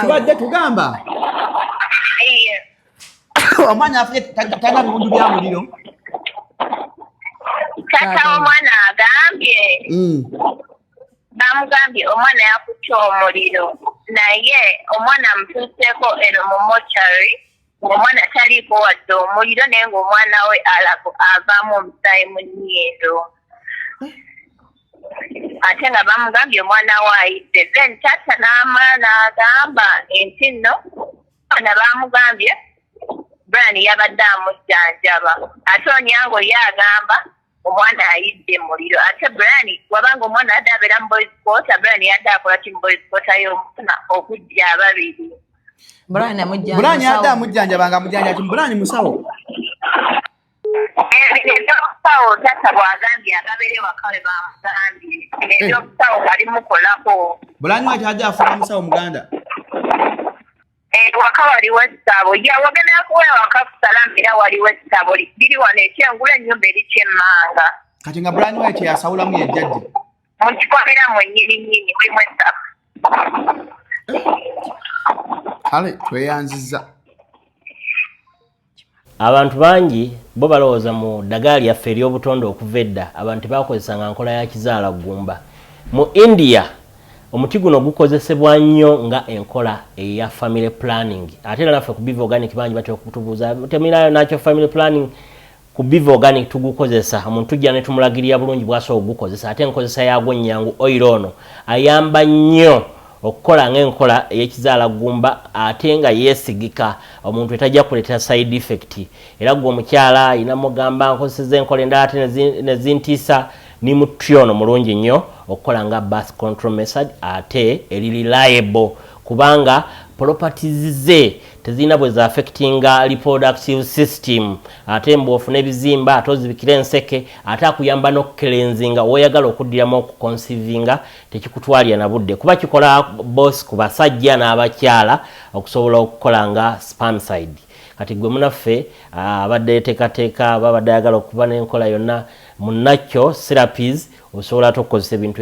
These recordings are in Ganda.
Tubadde tugamba. Omwana afye tanga bintu bya muliro. Tata omwana agambye. Bamugambye omwana yakutte omuliro naye omwana amutuuseeko eno mu mochari omwana taliiko wadde omuliro naye ng'omwana we avaamu omusaayi mu nnyindo ate nga bamugambye omwana we ayidde then tata n'amala n'agamba nti nno omwana bamugambye Bryan yabadde amujjanjaba ate Onyango ye agamba omwana ayidde muliro ate Bryan wabanga omwana adde abeera mu boys quarter Bryan yadde akola ki mu boys quarter y'omufuna okujja ababiri Bryan yadde amujjanjabanga amujjanja Bryan musawo ebyokusawo tata bw'agambye agabere waka we bamugambye ebyokusawo balimukolako Bryan wati adde afuuka musawo muganda waka waliwo essabo wagenda kuweera waka kusalamu era waliwo essabo liri wano ekyengula ennyumba eri kyemmanga kati nga Bryan wati yasawulamu yejjajja mukikomera mwennyini mulimu essabo kale tweyanziza abantu bangi bo balowooza mu ddagala lyaffe ery'obutonde okuva edda abantu bakozesanga nkola ya kizaala ggumba mu India omuti guno gukozesebwa nnyo nga enkola eya family planning ate era naffe ku Biibi Organic bangi batera okutubuuza temirayo nakyo family planning ku Biibi Organic tugukozesa omuntu tujja ne tumulagirira bulungi bw'asobola okugukozesa ate enkozesa yagwo nnyangu oil ono ayamba nnyo okukola ng'enkola ey'ekizaala ggumba ate nga yeesigika omuntu etajja kuleetera side effect era gwe omukyala ayina mugamba nkozeseza enkola endala ate ne zintiisa ni mutyono mulungi nnyo okukola nga birth control method ate eri reliable kubanga properties ze tezina bwe za affectinga reproductive system ate mbofu n'ebizimba ate ozibikira enseke ate akuyamba n'okukelenzinga oyagala okuddiramu okuconcevinga tekikutwalira na budde kuba kikola boss ku basajja n'abakyala okusobola okukola nga spermicide kati gwe munaffe abadde yeteekateeka babadde ayagala okuba n'enkola yonna munakyo therapies osobola okukozesa ebintu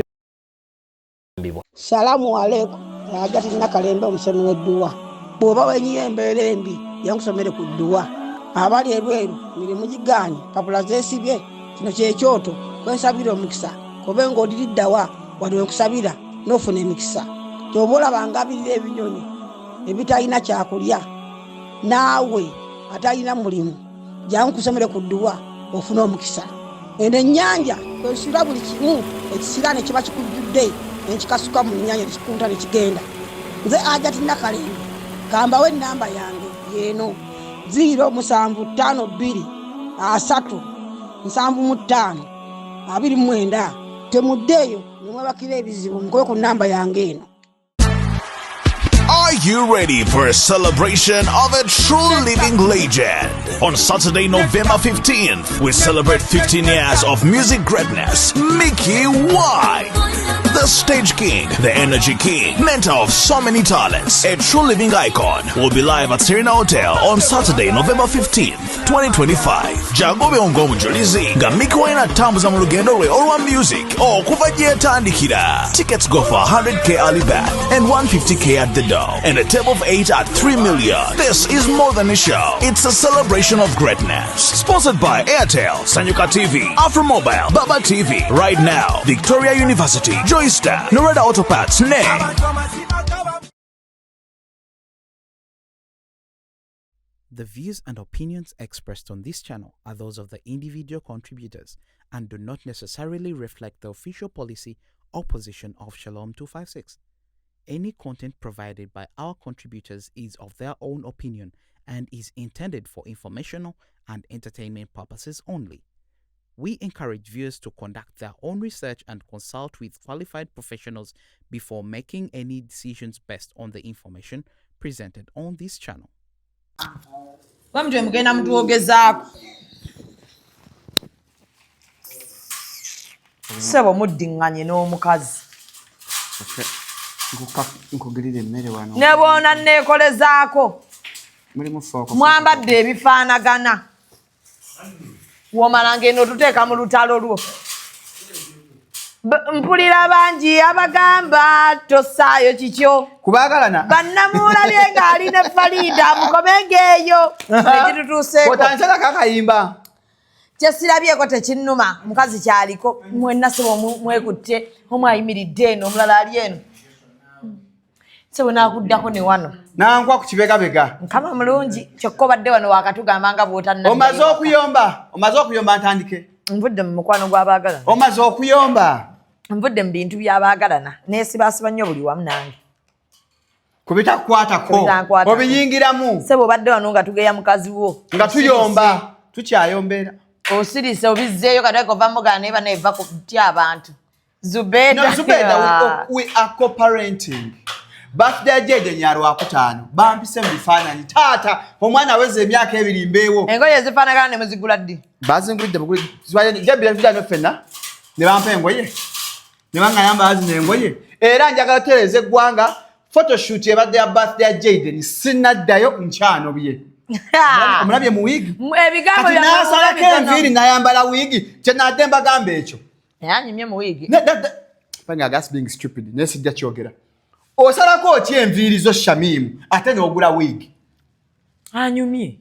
ebyo. Salamu aleikum agati nakalembe omusomi w'edduwa bw'oba wenyiyo embeera embi yankusomere ku dduwa abali ebweru mirimu gigaanyi papula zeesibye kino kyekyoto kwensabira omukisa kobe ng'odiriddawa wali wenkusabira n'ofuna emikisa kyoba olabanga abirira ebinyonyi ebitalina kyakulya naawe atalina mulimu jangu kusomere ku dduwa ofuna omukisa eno ennyanja kwesula buli kimu ekisira ne kiba kikujjudde nekikasuka mu nnyanja nekikunta nekigenda nze agati nakalembe kambawo ennamba yange yeeno 075377529 temuddeeyo nemwebakira ebizibu mukobe ku nnamba yange eno. Are you ready for a celebration of a true living legend? On Saturday, November 15th, we celebrate 15 years of music greatness, Mickey Y. The stage king, the energy king, mentor of so many talents, a true living icon, will be live at Serena Hotel on Saturday, November 15th, 2025. Jagobe ongo mujulizi, nga Mickey Y natambuza mu lugendo lwe olwa music, okuva gye yatandikira. Tickets go for 100k early bird and 150k at the door, and a table of 8 at 3 million. This is more than a show. It's a celebration of greatness. Sponsored by Airtel, Sanyuka TV, Afromobile, Baba TV, Right Now, Victoria University, Joystar, Norada Auto Parts, The views and opinions expressed on this channel are those of the individual contributors and do not necessarily reflect the official policy or position of Shalom 256. Any content provided by our contributors is of their own opinion and is intended for informational and entertainment purposes only. We encourage viewers to conduct their own research and consult with qualified professionals before making any decisions based on the information presented on this channel. Bamjwe mugenda mutuogezaako. Ssabbo muddinganye n'omukazi. nkugirira emmere wano Ne boona neekolezaako. mulimu fooko Mwambadde ebifaanagana. Womala ng'eno tuteeka mu lutalo lwo. mpulira bangi abagamba tosaayo kikyo kubagalana bannamulabye ng'ali ne Farida mukomenga eyo ekitutuuseeko otandisaka kakayimba kyesirabyeko tekinnuma mukazi kyaliko mwenna sebo mwekutte omu ayimiridde eno omulala ali eno sebo naakuddako ne wano nankwa ku kibegabega nkama mulungi kyokka obadde wano wakatugamba nga bw'otanna omaze okuyomba ntandike nvudde mu mukwano gw'abaagalana omaze okuyomba nvudde mu bintu by'abaagalana neesibaasiba nnyo buli wamu nange kubitakukwatako obiyingiramu sebo obadde wano nga tugeya mukazi wo nga tuyomba tukyayombeera osirise obizzeeyo kataki ova mugana naye bana eva kutya abantu Zubeda we are cooperating birthday jeje nyaro akutano bampise mu bifaananyi taata omwana aweze emyaka ebiri mbeewo engoye zifaanagana ne muzigula ddi bazingulidde bugulidde jabira vidano fenna ne bampa engoye ne bangayamba azi n'engoye era njagala tereze eggwanga photoshoot ebadde ya birthday ya Jaden sinaddayo nkyano bye omulabye mu wigi ebigambo byasalako enviiri nayambala wigi kyenadde mbagamba ekyo yanyumye mu wigi panga gas being stupid nesijja kyogera osalako otya enviiri zo Shamimu ate n'ogula wigi anyumye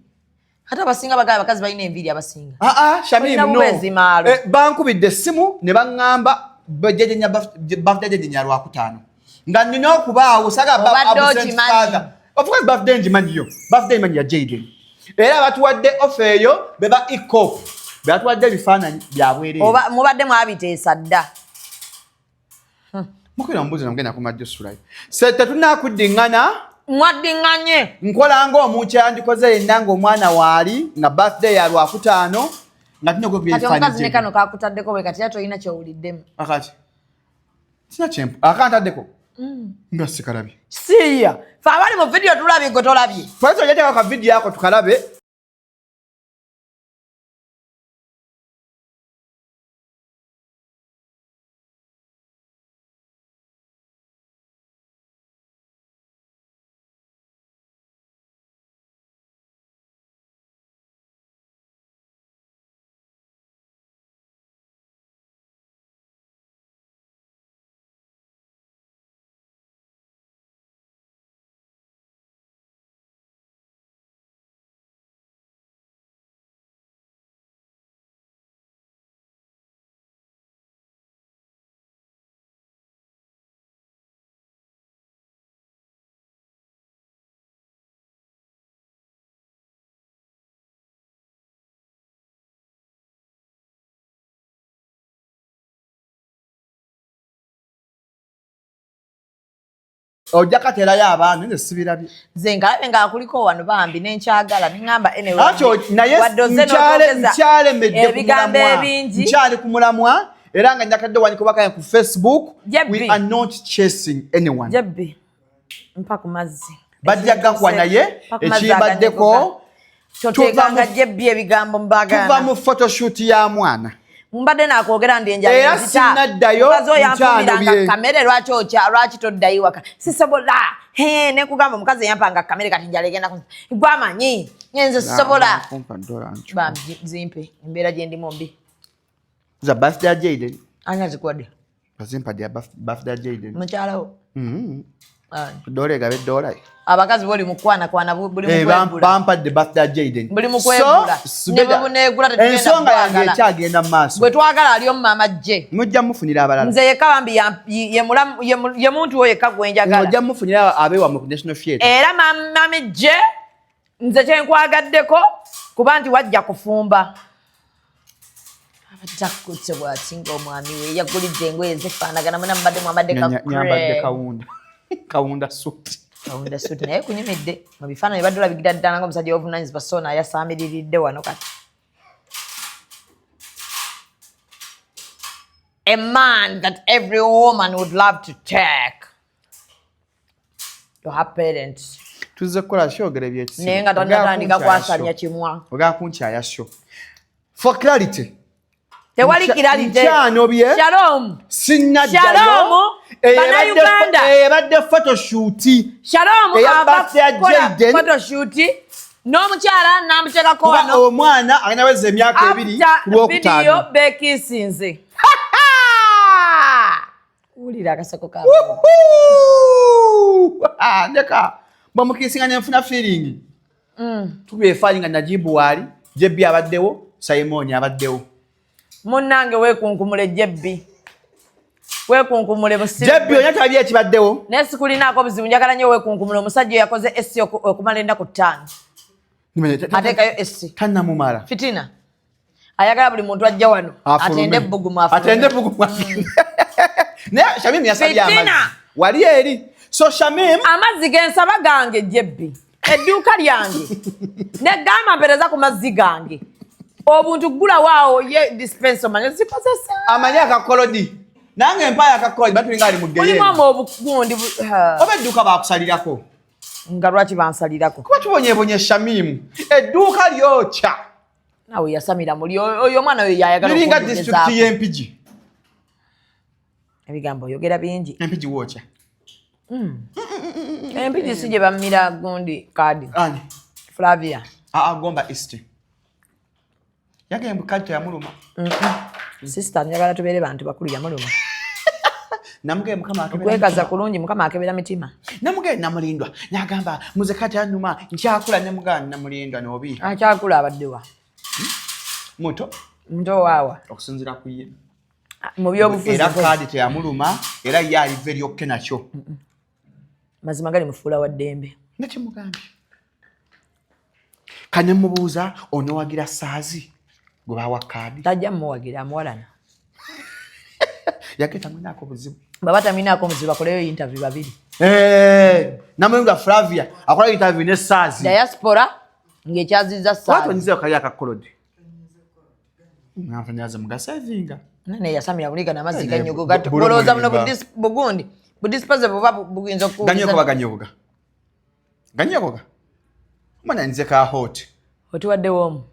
ate abasinga bagala bakazi balina enviiri abasinga Shamimu no bankubidde essimu ne baŋŋamba birthday jeje Lwakutaano nga nina okubaawo saga of course birthday njimanyiyo birthday manyi ya Jaden era batuwadde offer eyo beba ikop batuwadde ebifaananyi byabwereere oba mubadde mwabiteesa dda mukwira mbuzi namugenda kumajjo sulayo se tetunakuddiŋŋana mwaddiŋŋanye nkola ng'omuntu yandikoze yenna ng'omwana waali nga birthday ya Lwakutaano nga tulina okwekubya kati omukazi ne kano kakutaddeko bwe kati ate olina kyowuliddemu akati sina kyempu akantaddeko nga sikalabye siya fe abali mu vidiyo tulabye gwe tolabye twali tojateeka ka vidiyo ako tukalabe ojja kateerayo abantu nze sibirabye nze ngalabe ng'akuliko wano bambi nenkyagala neŋŋamba akyo naye nkyalemmedde ebigambo ebingi nkyali ku mulamwa era nga njakadde waniko bakaya ku Facebook we are not chasing anyone jebbi mpa ku mazzi bajja gakuwa naye ekibaddeko toteekanga jebbi ebigambo mbagana tuva mu photoshoot ya mwana mbadde nakwogera ndi enjala era sinaddayo yanfumiranga kamere lwaki toddayo waka sisobola nekugamba omukazi eyampanga kamere kati njala egenda gwamanyi nze sisobola zimpe embeera gyendimu mbi za birthday ya Jaden ani azikuwadde bazimpadde ya birthday ya Jaden mukyalawo dola egabe dola abakazi boli mukwanakwana buli mukwegula bampadde birthday ya Jaden buli mukwegula ne bwe buneegula tetugenda ensonga yange ekyagenda mu maaso bwe twagala ali omu maama jje mujja mufunira abalala nze yekka bambi ye muntu oyo yekka gwenjagala mujja mufunira abeewammwe ku National Theatre era mami jje nze kyenkwagaddeko kuba nti wajja kufumba abatakutse bwasinga omwami we yagulidde engoye zifaanagana muna mubadde nyambadde kawunda suit naye kunyumidde mu bifaananyi badde olabigira ddala ng'omusajja w'obuvunaanyizibwa so naye asaamiriridde wano kati a man that every woman would love to take to her parents tuzze kukola kyogere byekisibu naye nga tonatandika kwasanya kimwa ogala kunkyaya sho for clarity tewali kiralite kyanobye shalom sinaddayo Bannayuganda eyabadde photoshoot shalom eyakola photoshoot n'omukyala namuteekako wano omwana alinaweza emyaka ebiri ku lwokutaano vidiyo bekisinze Ulira akaseko ka. Ndeka. Bamukisinganya nfuna feeling. Tubefalinga Najibu wali, Ebya abaddewo, Simon abaddewo. Munnange weekunkumule Ebya. Weekunkumule busibu. Ebya onyata bali ekibaddewo. Nesi kulinaako obuzibu njagala nnyo weekunkumule omusajja yakoze essi okumala ennaku 5. Ateekayo essi. Tannamumala. Fitina. Ayagala buli muntu ajja wano. Atende ebbugumu afulume. Atende ebbugumu. Naye Shamim yasabye amazzi. Wali eri. So Shamim. Amazzi gensaba gange Ebya. Edduuka lyange. Negamba mpereza ku mazzi gange. Obuntu gula waawo ye dispenser manya zikozesa. Amanya akakolodi. Nange empaya akakolodi batulinga ali mu geye. Mulimu obugundi. Obedduka bakusalirako. Nga lwaki bansalirako? Kuba tubonyebonye Shamim. Edduuka lyokya. Nawe yasamira muli oyo mwana oyo yayagala okulinga district y'Empigi. Ebigambo yogera bingi. Empigi wokya. Empigi sije bamira gundi kadi. Ani? Flavia. Gomba East. Yage mbukato ya muluma. Sister njagala tubere bantu bakulu ya muluma. Namuge mukama akebera. Kwekaza kulungi mukama akebera mitima. Namuge namulindwa. Nagamba muzekati anuma nkyakula nyamuga namulindwa nobi. Akyakula abaddewa. Muto. Ndo wawa. Okusinzira ku ye. Mu byobufuzi. Era kadi te ya muluma era yali veri okke nakyo. Mazima gali mufuula wa ddembe. Nati mugambi. Kanya mubuuza onowagira saazi gwe bawa kadi. Tajja muwagira amwalana. Yaketa mwinako buzibu. Baba taminako muzibu akoleyo interview babiri. Namulindwa Flavia akola interview ne saazi. Diaspora ngekyaziza saazi. Watu nziza kali akakolodi. Nafanyaza mugasavinga. Nane yasamira kuliga na mazika nyogo gato. Boloza muno bugundi. Budispaze baba buginzo ku. Ganyogo baganyoga. Ganyogo. Mwana nze ka hot. Hoti wadde womu.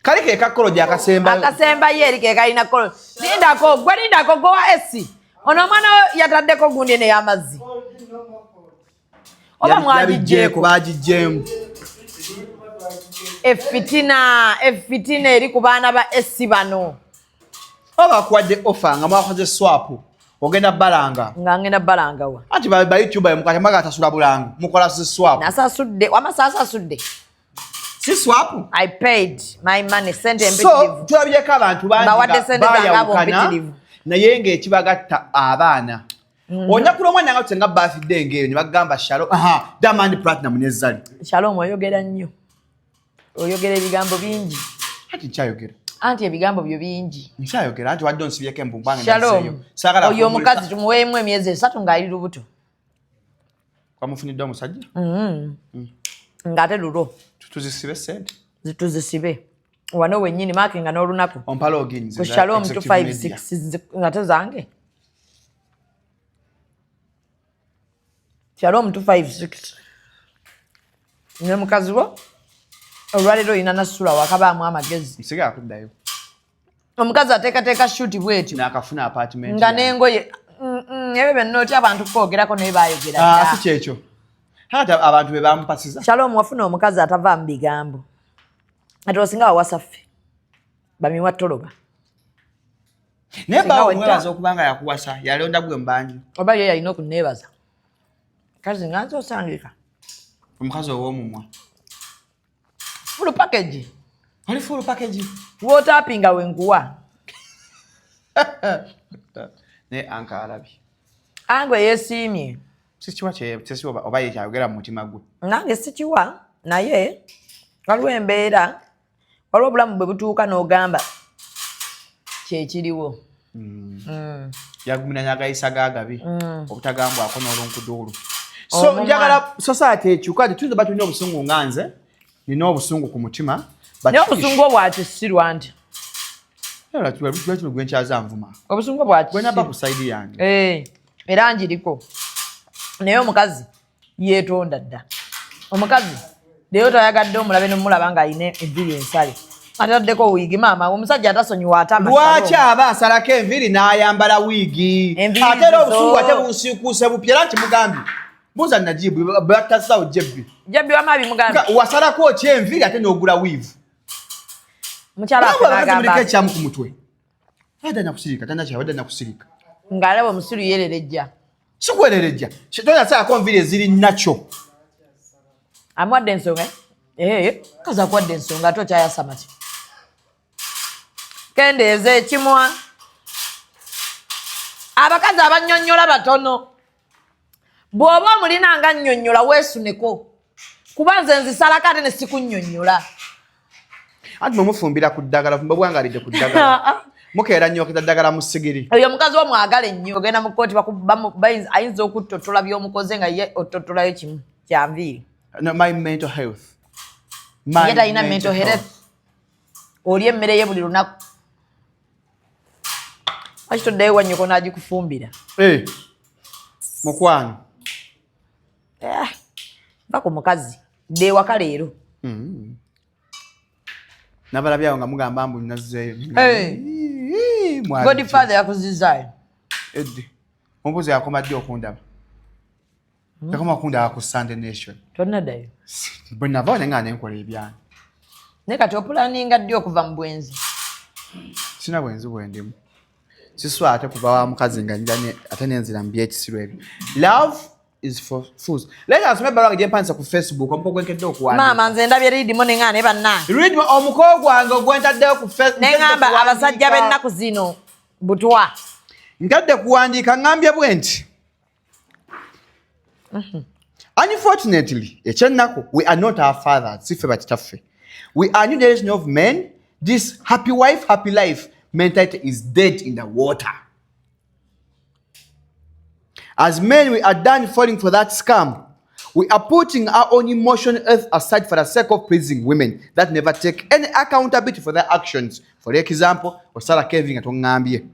Kali ke kakoloji akasemba. Akasemba yeri ke kalina kolo. Lindako gowa esi. Ono mwana yataddeko gundi ne yamazzi. Oba mwagijjeko bagijjemu. Efitina eri ku baana ba esi bano. Oba kwadde offer nga mwakoze swap. Ogenda balanga. Nga ngenda balanga wa. Ati ba YouTube mukate maga atasula bulango. Mukola si swap. Nasasudde. Wamasasa sudde. Si swap. I paid my money sent and so tulabyeko abantu bangi bayawukana naye ng'ekibagatta abaana. Onyakula omwana nga tusenga birthday ng'eyo ne bagamba Shalom. Diamond Platinum ne Zari. Shalom oyogera nnyo. Oyogera ebigambo bingi. Ati nkyayogera. Anti ebigambo byo bingi. Nkyayogera anti wadde onsibyeko embumbanga Shalom. Oyo omukazi tumuweemu emyezi 3 ng'ali lubuto. Kwamufunidde omusajja? Ng'ate lulo. Tuzisibe sente. Zituzisibe. Wano wennyini makinga n'olunaku. Ompala oginzi. Ku Shalom 256 ngate zange. Shalom 256. Ne mukazi wo? Olwaliro ina nasula wakabaamu amagezi. Nsiga akuddayo. Omukazi ateekateeka shoot bwetyo. N'akafuna apartment. Nga n'engoye. Ebyo byonna abantu kwogerako naye baayogera. Si kyekyo. Hata abantu be bampasiza. Shalom wafuna omukazi atava mu bigambo. Ati osinga wawasaffe. Bamiwa toloba. Naye bawo mwebaza okubanga yakuwasa yalonda gwe mbanji. Oba ye yalina okunneebaza. Kazi nganze osangika. Omukazi ow'omumwa. Full package. Oli full package. Wootapinga wenkuwa. Ne anka alabi. Angwe yeesiimye. Sikiwa kyesiwa oba ye kyayogera mu mutima gwe. Nange sikiwa naye waliwo embeera waliwo obulamu bwe butuuka n'ogamba kyekiriwo. Yagumina nyagayisa gagabi obutagambwako n'olunkuduulu. So njagala society ekyuka tutuze batulina obusungu nga nze nina obusungu ku mutima. Naye obusungu obwakisirwa nti gwe nkyazanvuma. Obusungu obwakisirwa bwenaba ku sayidi yange. Era njiriko. Naye omukazi yeetonda dda. Omukazi leero tayagadde omulabe n'omulaba ng'alina enviri ensale. Ataddeko wiigi maama omusajja atasonyiwa atama. Lwaki aba asalako enviri n'ayambala wiigi? Ate era obusungu ate bunsiikuuse bupya era nti mugambye. Buuza Najibu batasawo Jebbi. Jebbi wama bimugambye. Wasalako ki enviri ate n'ogula wiivu? Mukyala afuna agamba. Ekyamu ku mutwe. Wadde nakusirika, tanakya wadde nakusirika. Ngalaba omusiru yererejja. Sikwererejja. Tonya saa konvire ziri nacho. Amwadde ensonga. Kaza kwadde ensonga tokyayasa mati. Kendeeze ekimwa. Abakazi abannyonnyola batono. Bw'oba omulina nga nnyonnyola weesuneko. Kuba nze nzisalako ate ne sikunnyonnyola. Ati mumufumbira ku ddagala fumba bwangalidde ku ddagala. Mukeera nnyo okuddagala mu sigiri. Oyo omukazi omwagala ennyo ogenda mu kkooti ayinza okuttotola by'omukoze nga ye ottotolayo kimu kyanviiri. No, my mental health. Ye talina mental health. Oli emmere ye buli lunaku. Lwaki toddayo wa nnyoko n'agikufumbira? Mukwano. Ba ku mukazi. Dde ewaka leero. Nabalabyawo nga mugamba mbu nazzeeyo. Godfather yakuzizaayo. Eddi. Ombuzi yakoma ddi okundaba? Yakoma okundaba ku Sunday Nation. Tonnaddayo. Bwe nava nga nenkola ebyange. Ne kati opulaninga ddi okuva mu bwenzi? Sina bwenzi bwendimu. Siswa ate kuva wa mukazi nga njane ate nenzira mu byekisiru ebyo. Love is for fools. Leka asome balanga gye mpanisa ku Facebook omuko gwenkedde okuwandika. Maama nze ndabye Ridimo ne ngane bannange. Ridimo omuko gwange ogwentaddeyo ku Facebook. Ne ngamba abasajja b'ennaku zino butwa. Nkadde kuwandiika ngambye bwe nti. Unfortunately, ekyennaku, we are not our fathers. Sife bakitaffe. We are new generation of men. This happy wife, happy life mentality is dead in the water. As men, we are done falling for that scam. We are putting our own emotional earth aside for the sake of pleasing women that never take any accountability for their actions. For example, Osara Kevin at Ongambie.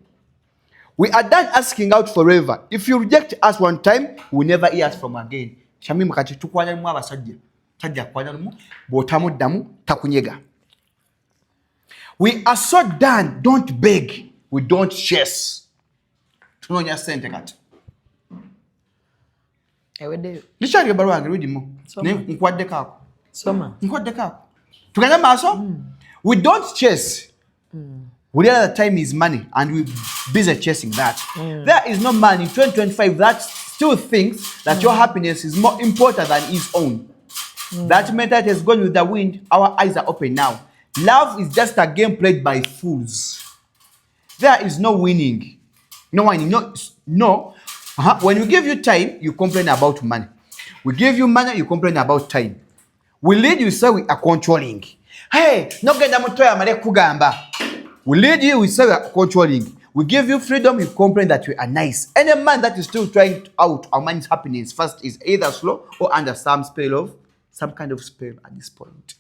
We are done asking out forever. If you reject us one time, we never hear us from again. Shami mkati tukwanya mu abasajja. Tajja kwanya mu botamu damu takunyega. We are so done. Don't beg. We don't chase. Tunonya sente kati. Ewedde. Lichari baru wange Ridimo. Ne nkwadde kako. Soma. Nkwadde kako. Tuganya maso? We don't chase. We realize that time is money and we're busy chasing that. There is no man in 2025 that still thinks that your happiness is more important than his own. That mentality has gone with the wind. Our eyes are open now. Love is just a game played by fools. There is no winning. No winning. No. When we give you time, you complain about money. We give you money, you complain about time. We lead you, say we are controlling. Hey, no genda mutoya male kugamba. We lead you, we say we are controlling. We give you freedom, you complain that we are nice. Any man that is still trying to out our man's happiness first is either slow or under some kind of spell at this point.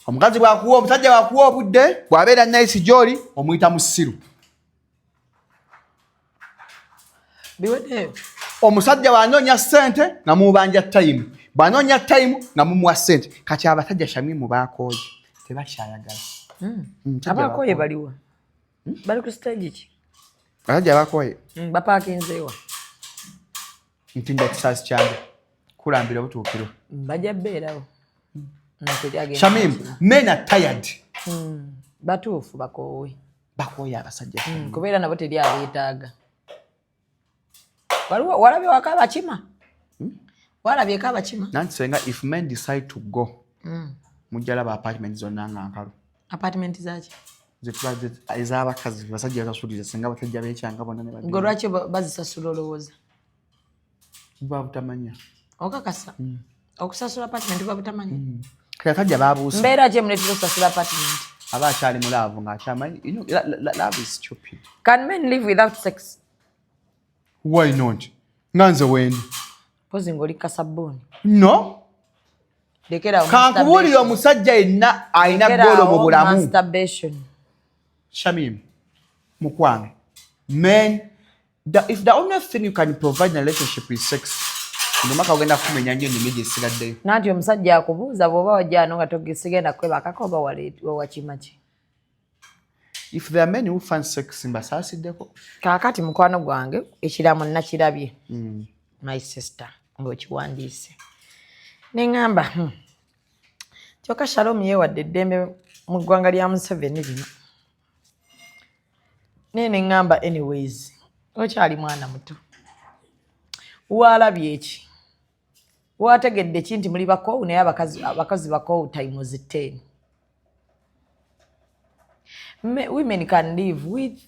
Omukazi bwakuwa omusajja bwakuwa obudde bwabeera nice joli omuyita musiru. Biwedde. Omusajja bw'anoonya ssente nga mubanja time. Bw'anoonya time nga mumuwa ssente. Kati abasajja Shamimu baakooye tebakyayagala. Abakooye baliwa? Bali ku stage ki? Abasajja baakooye. Bapaakinzeewa. Ntinda kisaasi kyange. Kulambira butuukiro. Bajja beerawo. Shamimu, men are tired. Batuufu bakoowe. Bakooye abasajja. Kubeera nabo teri abeetaaga. Walabye waka abakima? Walabyeko abakima? Nanti senga if men decide to go, mujja laba apartment zonna nga nkalu. Apartment zaki? Ez'abakazi basajja basasulira senga batajja beekyanga bonna ne badde. Ngo lwaki bazisasula olowooza? Babutamanya. Okakasa? Okusasula apartment babutamanya? Kaya tajja babuusa. Mbeera ki emuleetera okusasula apartment? Aba akyali mu laavu ng'akyamanyi. You know, love is stupid. Can men live without sex? Why not? Nganze wendi. Pozi ngoli kasabuni. No. Lekera kankubuulira omusajja yenna alina golo mu bulamu. Masturbation. Shamim, mukwange. Men, if the only thing you can provide in a relationship is sex, ndumaka ogenda kumenya nnyo ennimi gyesigaddeyo. Nanti omusajja akubuuza bw'oba wajjano nga togesigenda kweba akakoba wakima ki? If there are men who find sex mbasasiddeko. Kaakati mukwano gwange ekiramu nakirabye. My sister ng'okiwandiise. Ne ngamba kyokka Shalom yeewadde eddembe mu ggwanga lya Museveni lino. Nene ngamba anyways. Okyali mwana muto. Walabye eki. Wategedde kinti muli bakowu naye abakazi bakowu times 10. Women can live with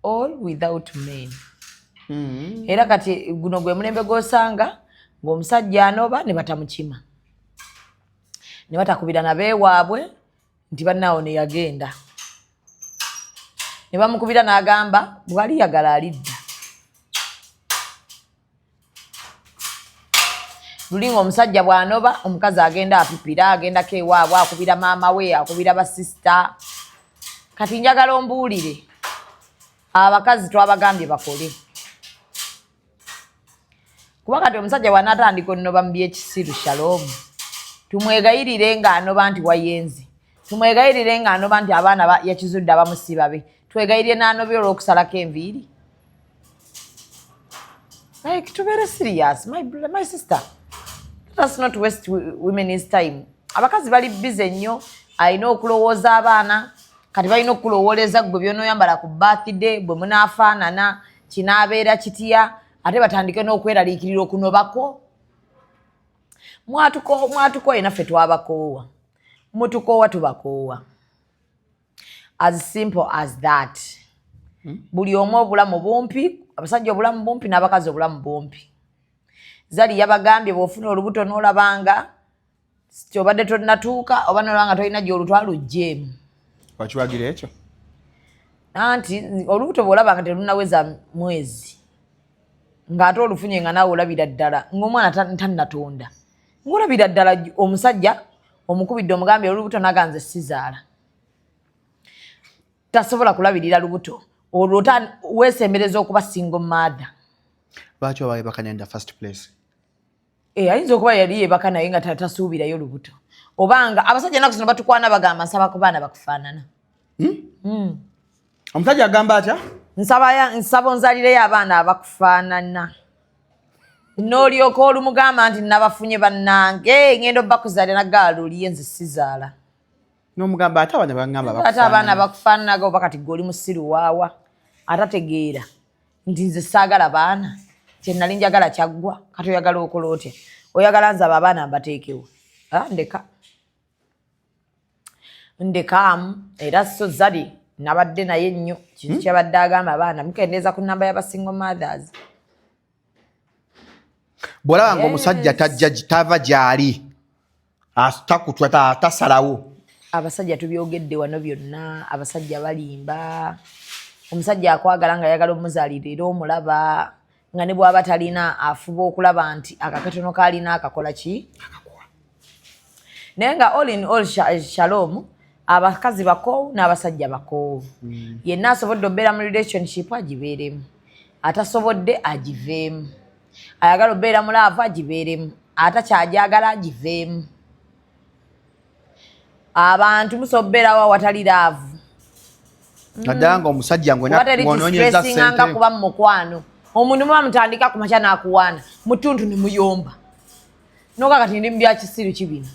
or without men. Era kati guno gwe mulembe gosanga ng'omusajja anoba ne batamukima. Ne batakubira nabeewaabwe nti bannaawo ne yagenda. Ne bamukubira n'agamba bwali yagala alidda. Lulinga omusajja bw'anoba omukazi agenda apipira agendako ewaabwe akubira maama we akubira basista. Kati njagala ombuulire abakazi twabagambye bakole. Kuba kati omusajja bw'anaatandika onnoba mu by'ekisiru Shalom. Tumwegayirire ng'anoba nti wayenzi. Tumwegayirire ng'anoba nti abaana yakizudde abamusiba be. Twegayirire n'anobye olw'okusalako enviiri. Like, tubeere serious, my sister. Let us not waste women's time. Abakazi bali busy nnyo, alina okulowooza abaana, kati balina okulowooleza gwe by'onooyambala ku birthday, bwe munaafaanana, kinaabeera kitya, ate batandike n'okweraliikirira okunobako. Mwatukooye naffe twabakoowa. Mutukoowa tubakoowa. As simple as that. Buli omu obulamu bumpi, abasajja obulamu bumpi n'abakazi obulamu bumpi. Zali yabagambye bw'ofuna olubuto n'olabanga kyobadde tonnatuuka oba n'olabanga tolina gy'olutwala ojjeemu. Wakiwagira ekyo? Anti olubuto bw'olabanga terunaweza mwezi ng'ate olufunye nga naawe olabira ddala ng'omwana tannatonda. Ng'olabira ddala omusajja omukubidde omugambye olubuto naganze sizaala. Tasobola kulabirira lubuto. Olwo weesembereza okuba single mother. Lwaki oba yebakanya in the first place? Ayinza okuba yali yebaka naye nga tasuubirayo lubuto. Obanga abasajja ennaku zino batukwana bagamba nsaba ku baana bakufaanana. Omusajja agamba atya? Nsaba onzalireyo abaana abakufaanana. N'olyoka olumugamba nti nabafunye bannange ngenda obbakuzaalira naggaala oliye nze sizaala. N'omugamba ate abaana bagamba bakufaanana. Ate abaana bakufaananaga oba kati gwe oli musiru waawa. Atategeera nti nze saagala baana. Kye nali njagala kyaggwa kati oyagala okola otya? Oyagala nzaba abaana mbateekewo. Ndekaamu era so Zali nabadde naye nnyo kintu kyabadde agamba abaana mukendeeza ku nnamba y'abasingle mothers. Bw'olaba ng'omusajja tava gy'ali takutwa tasalawo. Abasajja tubyogedde wano byonna, abasajja balimba. Omusajja akwagala nga ayagala omuzaalira era omulaba nga ne bw'aba talina afuba okulaba nti akakatono kaalina akakola ki? Akakuwa. Naye nga all in all Shalom, abakazi bakoowu n'abasajja bakoowu. Yenna asobodde obeera mu relationship agibeeremu. Atasobodde agiveemu. Ayagala obeera mu laavu agibeeremu. Atakyajagala agiveemu. Abantu musobbeerawo awatali laavu. Naddala ng'omusajja ng'onoonyeza ssente. Nga kuba mu mukwano. Omuntu muba mutandika ku makya n'akuwaana. Mutuntu ne muyomba. Noka kati ndi mu bya kisiru kibino.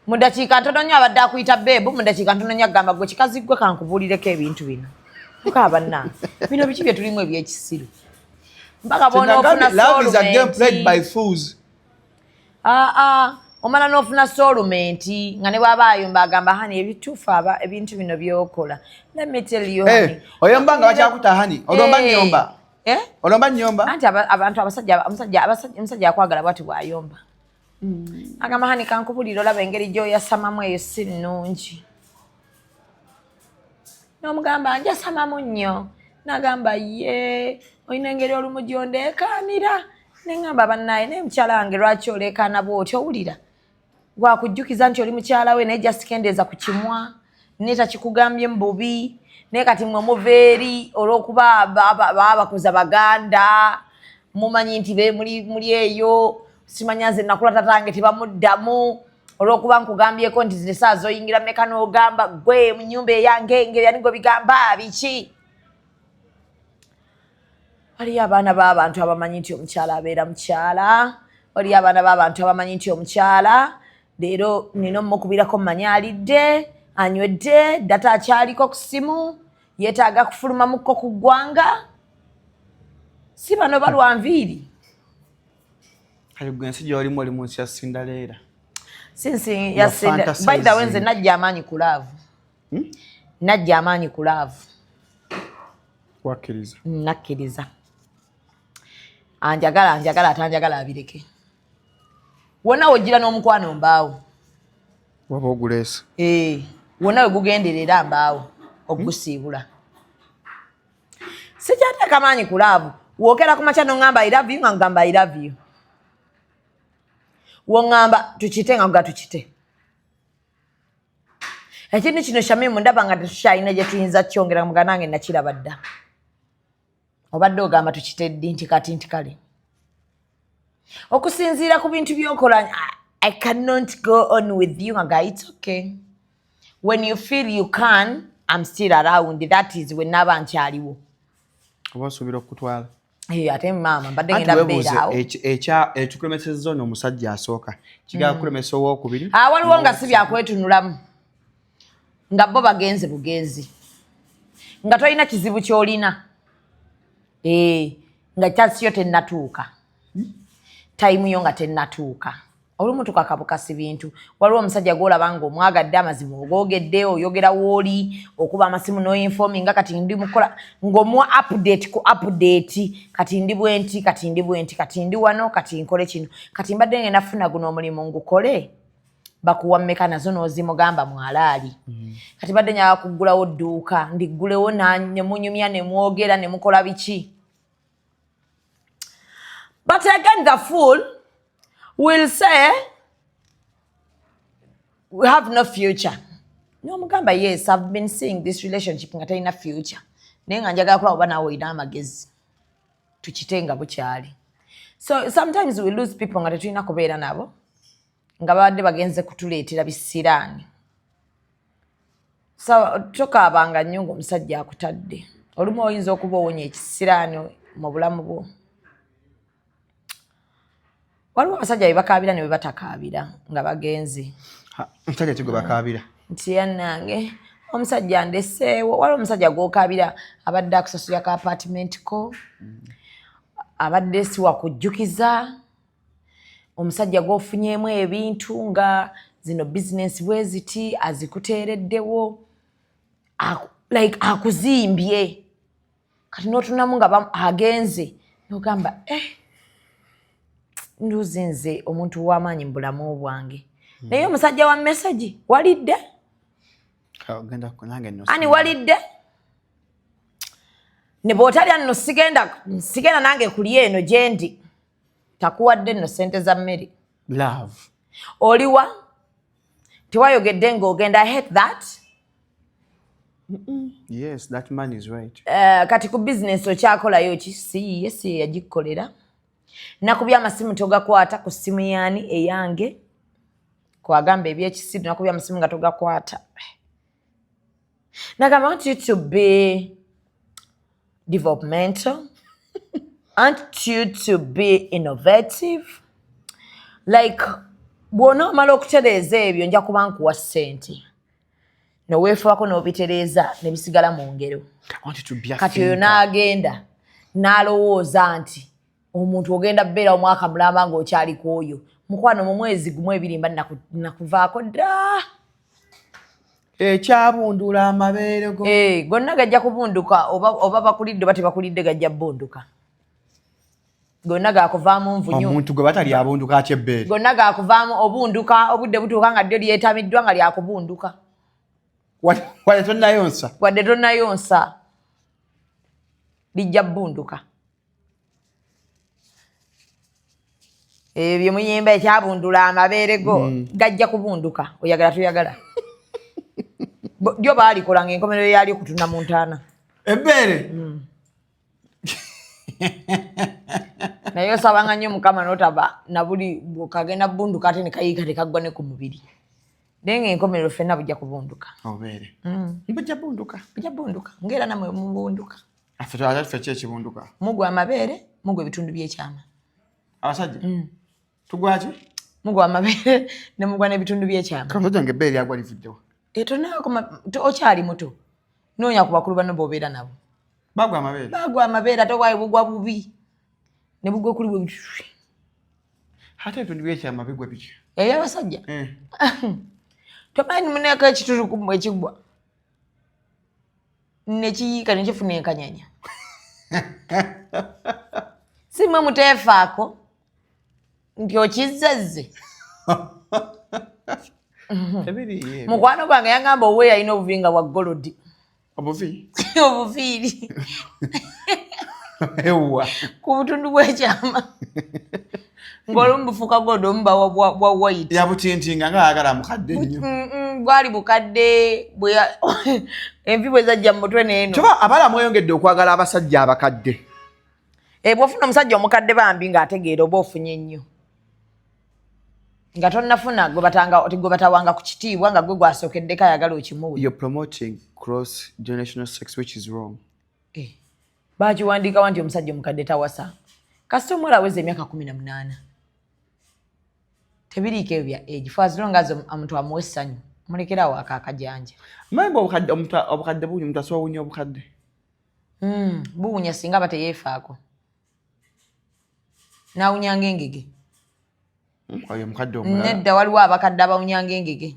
Mu ddakiika ntono nnyo abadde akuyita beebu, mu ddakiika ntono nnyo agamba gwe kikazi gwe kankubuulireko ebintu bino. Muka bannange. Bino biki bye tulimu eby'ekisiru. Mpaka bw'onoofuna love is a game played by fools. Omala n'ofuna soulmate nga ne bw'aba ayomba agamba hani ebituufu ebintu bino by'okola. Let me tell you honey. Oyomba nga bakyakuta hani? Olomba nnyomba? Olomba nnyomba? Anti abantu omusajja akwagala bw'ati bw'ayomba. Agamba hani kankubulira olaba engeri gy'oyasamamu eyo si nnungi. N'omugamba njasamamu nnyo. N'agamba ye olina engeri olumu gy'ondeekaanira. N'engamba bannaye naye mukyala wange lwaki oleekaana bw'otyo owulira? Wakujjukiza nti oli mukyala we naye just kendeeza ku kimwa naye takikugambye mu bubi naye kati mmwe muva eri olw'okuba babakuza baganda mumanyi nti muli eyo simanya nze nakula tatange tebamuddamu olw'okuba nkugambyeko nti zino essaawa z'oyingira mmeka n'ogamba gwe mu nnyumba eyange engeri ani gwe bigamba biki? Waliyo abaana b'abantu abamanyi nti omukyala abeera mukyala. Waliyo abaana b'abantu abamanyi nti omukyala leero nina omukubirako mmanyi alidde, anywedde, data akyaliko ku ssimu, Yetaaga kufuluma muko ku ggwanga si bano balwanviiri. Kale gwe nsi gy'olimu oli mu nsi ya Cinderella. Sinsi ya Cinderella. By the way, nze najja amaanyi ku laavu. Najja amaanyi ku laavu. Wakkiriza. Nakkiriza. Anjagala atanjagala abireke. Wonna wojjira n'omukwano mbaawo. Waba oguleesa. Wonna we gugenderera mbaawo ogusiibula. Sikyateeka maanyi ku laavu. Wookera ku makya n'oŋŋamba I love you nga ngamba I love you. Woŋŋamba tukite nga tukite. Ekintu kino Shamimu ndaba nga tetukyalina gye tuyinza kyongera muga nange nakiraba dda. Obadde ogamba tukite ddi nti kati nti kale. Okusinziira ku bintu by'okola, I cannot go on with you nga it's okay. When you feel you can, I'm still around. That is when naba nkyaliwo. Oba osuubira okutwala. Ate maama mbadde ngenda beeraawo. Ekikulemesezza ono omusajja asooka. Kigala kulemesa owookubiri. Waliwo nga si byakwetunulamu. Nga bo bagenze bugenzi. Nga tolina kizibu ky'olina. Nga kyasiyo tennatuuka. Time yo nga tennatuuka. Olumu tukakabukasi bintu. Waliwo omusajja gw'olaba ng'omwagadde amazima ogoogedde oyogera wooli okuba amasimu n'oyinfoomi nga kati ndi mukola ng'omuwa update ku update kati ndi bwenti kati ndi bwenti kati ndi wano kati nkole kino kati mbadde ngenda funa guno omulimu ngukole bakuwa mmeka nazo n'ozimugamba mwalaali. Kati badde nyaga kuggulawo dduuka ndiggulewo ne munyumya ne mwogera ne mukola biki. But again the fool will say we have no future. No mugamba yes, I've been seeing this relationship nga talina future. Naye nga njagala kulaba oba naawe olina amagezi. Tukitenga bukyali. So sometimes we lose people nga tetulina kubeera nabo. Nga babadde bagenze kutuleetera bisiraani. So tokaabanga nnyo ng'omusajja akutadde. Olumu oyinza okuba owonya ekisiraani mu bulamu bwo. Waliwo abasajja be bakaabira ne be batakaabira nga bagenze. Omusajja ki gwe bakaabira? Nti yannange omusajja ndeseewo. Waliwo omusajja gw'okaabira abadde akusasula ka apartment ko. Abadde si wakujjukiza. Omusajja gw'ofunyeemu ebintu nga zino bizinesi bwe ziti azikuteereddewo. Like akuzimbye. Kati n'otunamu nga agenze. N'ogamba nduzi nze omuntu w'amaanyi mu bulamu bwange. Naye omusajja wa message walidde? Ani walidde? Ne bw'otalya nno sigenda nange kulya eno gye ndi. Takuwadde nno ssente za mmere. Love. Oliwa? Tewayogedde ng'ogenda. I hate that. Yes, that man is right. Kati ku business okyakolayo ki? Si yagikolera. Nakubya amasimu togakwata ku simu yaani eyange. Kwagamba eby'ekisiru nakubya amasimu nga togakwata. Nagamba I want you to be developmental. I want you to be innovative. Like, bw'onoomala okutereeza ebyo nja kuba nkuwa ssente. Noweefuwako n'obitereeza ne bisigala mu ngero. Kati oyo n'agenda n'alowooza nti omuntu ogenda beera omwaka mulamba ng'okyali ku oyo. Mukwano mu mwezi gumu ebiri mba nakuvaako dda. Ekyabundula amabeere go. Gonna gajja kubunduka oba bakulidde oba tebakulidde gajja bunduka. Gonna gaakuvaamu nvunyu. Omuntu gwe batali abunduka akyebbeere. Gonna gaakuvaamu obunduka obudde butuuka nga ddyo lyetamiddwa nga lyakubunduka. Wadde tonnayonsa. Wadde tonnayonsa. Lijja bunduka. Ebyo muyimba ekyabundula amabeere go gajja kubunduka. Oyagala tuyagala. Ddyo baalikola ng'enkomerero yali okutunda mu ntaana. Ebbeere? Naye osabanga nnyo Mukama n'otaba na buli kagenda bunduka ate ne kayiika tekagwa ne ku mubiri. Naye ng'enkomerero ffenna bujja kubunduka. Obeere. Bujja bunduka. Bujja bunduka. Ng'era nammwe mubunduka. Ffe ki ekibunduka? Mugwa amabeere, mugwa ebitundu by'ekyama. Abasajja? Tugwa ki? Mugwa amabeere ne mugwa n'ebitundu by'ekyama. Kamusajja ng'ebbeere lyagwa livuddewa. Okyali muto. Noonya ku bakulu bano b'obeera nabo. Bagwa amabeera. Bagwa amabeera ate waayo bugwa bubi. Ne bugwa kuli bwe bityo. Ate ebintu by'ekyama bigwa biki? Ey'abasajja. Tomanyi muneeko ekitulu ku mmwe ekigwa. Ne kiyiika ne kifuna enkanyanya. Si mmwe muteefaako nti okizzazze. Mukwano gwange yangamba owe yalina obuvi nga bwa golodi. Obuvi? Obuviiri. Ewa. Ku butundu bw'ekyama. Ng'olumu bufuuka gold omu bawa bwa white. Yabutintinga ng'ayagala mukadde nnyo. Bwali bukadde envi bwe zajja mu mutwe n'eno. Kyova abala mweyongedde okwagala abasajja abakadde. Bw'ofuna omusajja omukadde bambi ng'ategeera oba ofunye nnyo. Nga tonnafuna gwe batawanga ku kitiibwa nga gwe gwasookeddeko ayagala okimuwe. You're promoting cross-generational sex, which is wrong. Baakiwandiikawo nti omusajja omukadde tawasa. Kasita omuwala aweza emyaka 18. Tebiriiko ebyo bya age. For as long as omuntu amuwa essanyu, mulekerawo akajanja. Maybe obukadde buwunya omuntu asobola wunya obukadde. Buwunya singa aba teyeefaako. Naawunyanga engege. Oyo mukadde omulala. Nedda waliwo abakadde abawunyanga engege.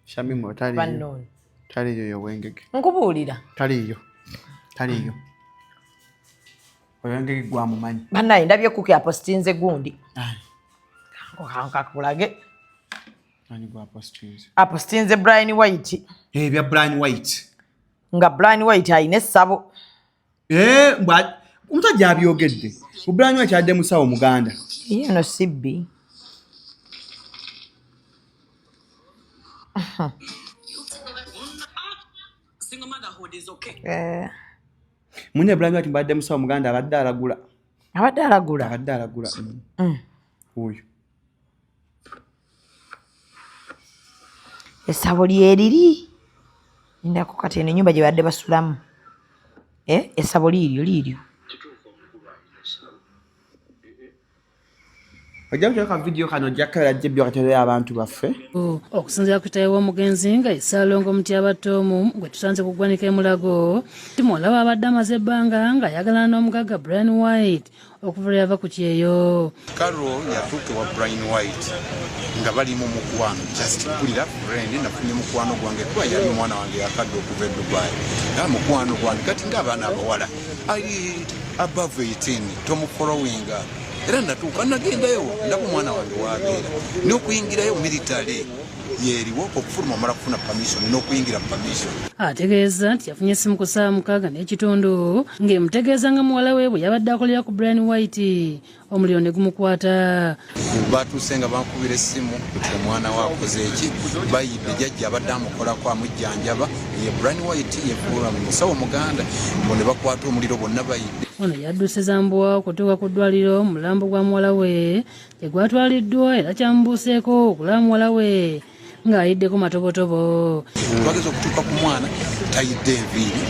Shamimu taliyo. Taliyo y'owengege. Nkubuulira. Taliyo. Oyo engege gwamumanyi. Bannaye ndabye kuki apostinze gundi. Kankakulage. Ani gwa apostinze? Apostinze Bryan White. Bya Bryan White. Nga Bryan White ayina essabo. Omusajja abyogedde. Bryan White adde musawo Muganda. Eno sibbi. Munne Bryan White mbadde musawo Muganda abadde alagula. Abadde alagula. Oyo. Essabo lyeriri. Ndako kati eno ennyumba gye badde basulamu. Essabo liiryo. Ojja kuteeka video kano ojja kubeera jjebyo katero abantu baffe. Okusinziira ku kitaawe w'omugenzi nga Ssaalongo Mutyabatomu gwe tusanze ku ggwanika emulago timulaba abadde amaze ebbanga nga ayagalana n'omugagga Bryan White okuva lwe yava ku kyeyo. Carol yatuuka ewa Bryan White nga bali mu mukwano just mpulira friend nafunye mukwano gwange kuba yali omwana wange yakadde okuva e Dubai nga mukwano gwange kati ng'abaana abawala ali above 18 tomufolowinga era natuuka nagendayo ndaba omwana wange wabeera n'okuyingirayo military yeriwo okufuluma omala kufuna permission n'okuyingira permission. Ategeeza nti yafunye essimu ku ssaawa 6 n'ekitundu ng'emutegeeza nga muwala we bwe yabadde akolera ku Bryan White omuliro ne gumukwata. Baatuuse nga bankubira essimu kuti omwana we akoze eki bayidde jjajja abadde amukolako amujjanjaba ye Bryan White yefuula mu musawo Muganda bo ne bakwata omuliro bonna bayidde. Ono yadduse Zambuwa okutuuka ku ddwaliro mulambo gwa muwala we gye gwatwaliddwa era kyamubuuseeko okulaba muwala we ng'ayiddeko matobotobo. Twageza okutuuka ku mwana tayidde enviiri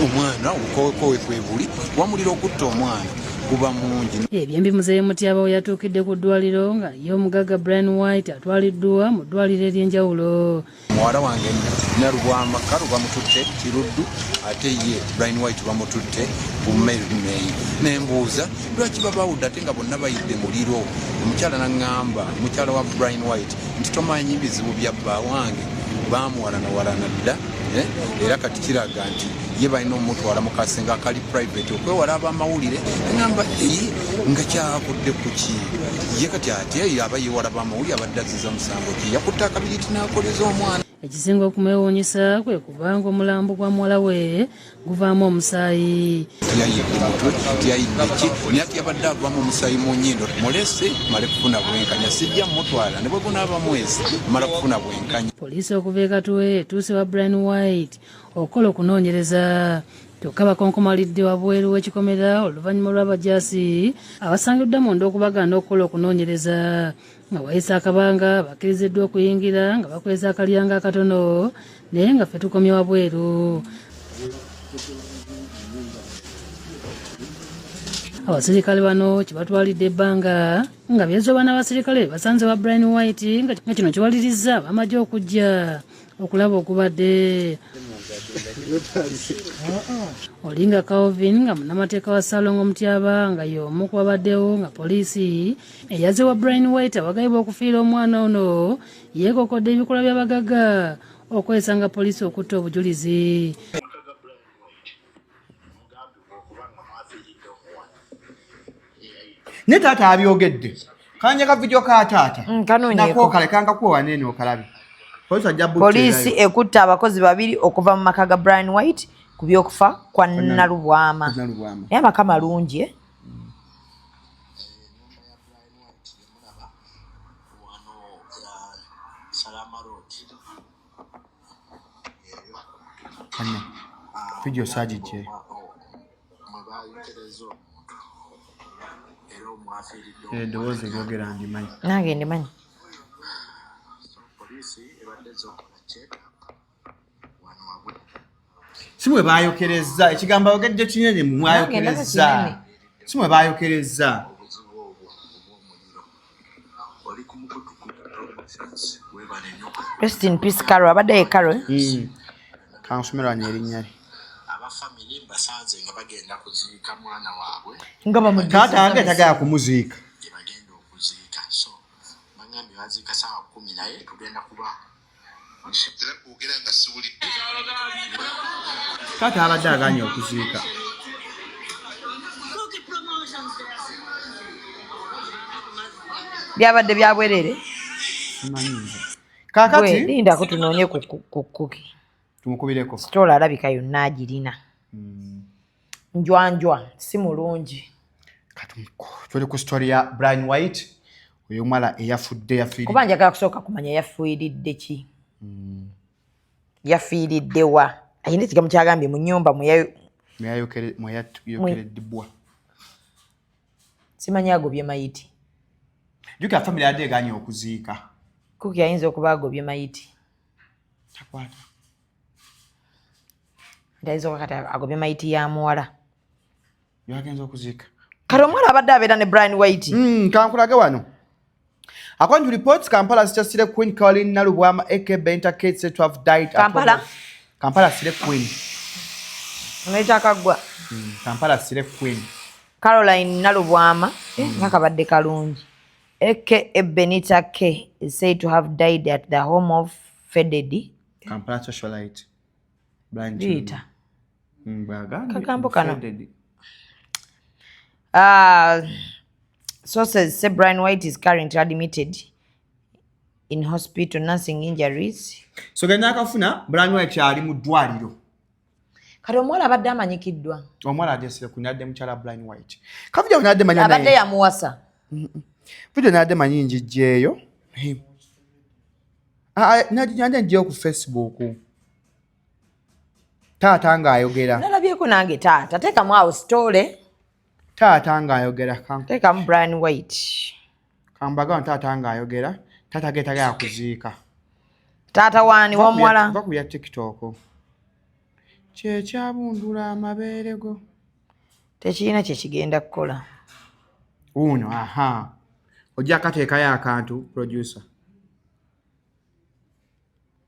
omwana obukowekowe kwe buli wamulira okutta omwana kuba mungi. Ebyembi muzeeyi Mutyaba we yatuukidde ku ddwaliro nga ye omugagga Bryan White atwaliddwa mu ddwaliro ery'enjawulo. Muwala wange Nalubwamakalu bamututte Kiruddu ate ye Bryan White bamututte Bumerumeyi. Nembuuza lwaki babawudde ate nga bonna bayidde muliro. Omukyala n'aŋŋamba mukyala wa Bryan White nti tomanyi bizibu bya bba wange baamuwalanawalana dda era kati kiraga nti ye balina omutwala mu kasenga akali private okwewala ab'amawulire eŋŋamba nga kyavudde ku ki ye kati ate aba yewala b'amawulire abadde aziza musango ki yakutte akabiriti n'akoleza omwana. Ekisinga okumwewuunyisa kwe kubanga omulambo gwa muwala we guvaamu omusaayi. Tiyayidde mutwe tiyayidde ki naye ati yabadde avaamu omusaayi mu nnyindo mulese male kufuna bwenkanya sijja mutwala ne bwe gunaaba mwezi mala kufuna bwenkanya. Poliisi okuva e Katuwe etuuse wa Bryan White okukola okunoonyereza kyokka bakonkomalidde wabweru w'ekikomera oluvannyuma lw'abajaasi abasangiddwa munda okubagaana okukola okunoonyereza nga wayisa akabanga bakkiriziddwa okuyingira nga bakweza akalyanga akatono naye nga ffe tukomye wabweru. Abasirikale bano kye batwalidde ebbanga nga byezoba n'abasirikale basanze wa Bryan White nga kino kiwalirizza ab'amagye okujja okulaba okubadde. Olinga Calvin nga munnamateeka wa Salongo Mutyaba nga y'omu ku babaddewo nga poliisi eyaze wa Bryan White abagayibwa okufiira omwana ono yeekokodde ebikolwa by'abagagga okwesa nga poliisi okutta obujulizi. Ne taata abyogedde kanja ka video ka taata nako kalekanga kuwa nene okalabi poliisi ekutta abakozi babiri okuva mu maka ga Bryan White ku by'okufa kwa Nalubwama. Naye amaka malungi video sajije ndowooza ebyogera ndimanyi nange ndimanyi. simwe bayokereza ekigambo bagedde kinene mwayokereza simwe bayokereza Rest in peace Carol abadde Carol kansomera erinnya abafamily basanze nga bagenda kuziika mwana waabwe nga bamudde taata wange tagaya kumuziika bagenda okuziika so bangambye baziika saawa 10 naye tugenda kuba kugira nga siwulidde taata abadde aganye okuziika byabadde byabwerere kakati linda ko tunoonye ku kuki tumukubireko stola alabika yonna agirina njwanjwa si mulungi tuli ku story ya Bryan White oyo mala eyafudde yafiiridde kuba njagala kusooka kumanya yafiiridde ki yafiiridde wa ayina ekigambo kyagambye mu nnyumba mweyayokereddibwa simanyi agobye mayiti juka family yadde eganye okuziika kuki ayinza okuba agobye mayiti takwata ndayinza okuba kati agobye mayiti ya muwala yagenza okuziika kati omuwala abadde abeera ne Bryan White kankulage wano. According to reports, Kampala State Queen Caroline Nalubwama aka Benta Kate said to have died at home. Kampala State Queen. Kagwa. Kampala State Queen. Caroline Nalubwama nakabadde kalungi. Aka Benita K is said to have died at the home of Fededi. Kampala socialite. Bryan Rita. Kakambo kano. Sources say Bryan White is currently admitted in hospital nursing injuries. So genda akafuna Bryan White ali mu ddwaliro. Kati omuwala abadde amanyikiddwa. Omuwala adesire kunyadde mukyala Bryan White. Kavuja unadde manya naye. Abadde yamuwasa. Video nadde manyi njijjeeyo. Najijjande njiyo ku Facebook. Taata nga ayogera. Nalabyeko nange taata. Teekamu awo story. Taata nga ayogera. Teekamu Bryan White. Kambaga taata nga ayogera. Taata getagala kuziika. Taata wani w'omuwala. Baku ya TikTok. Kyabundula amabeere go. Tekirina kye kigenda kukola. Uno, aha. Ojja kateekayo akantu, producer.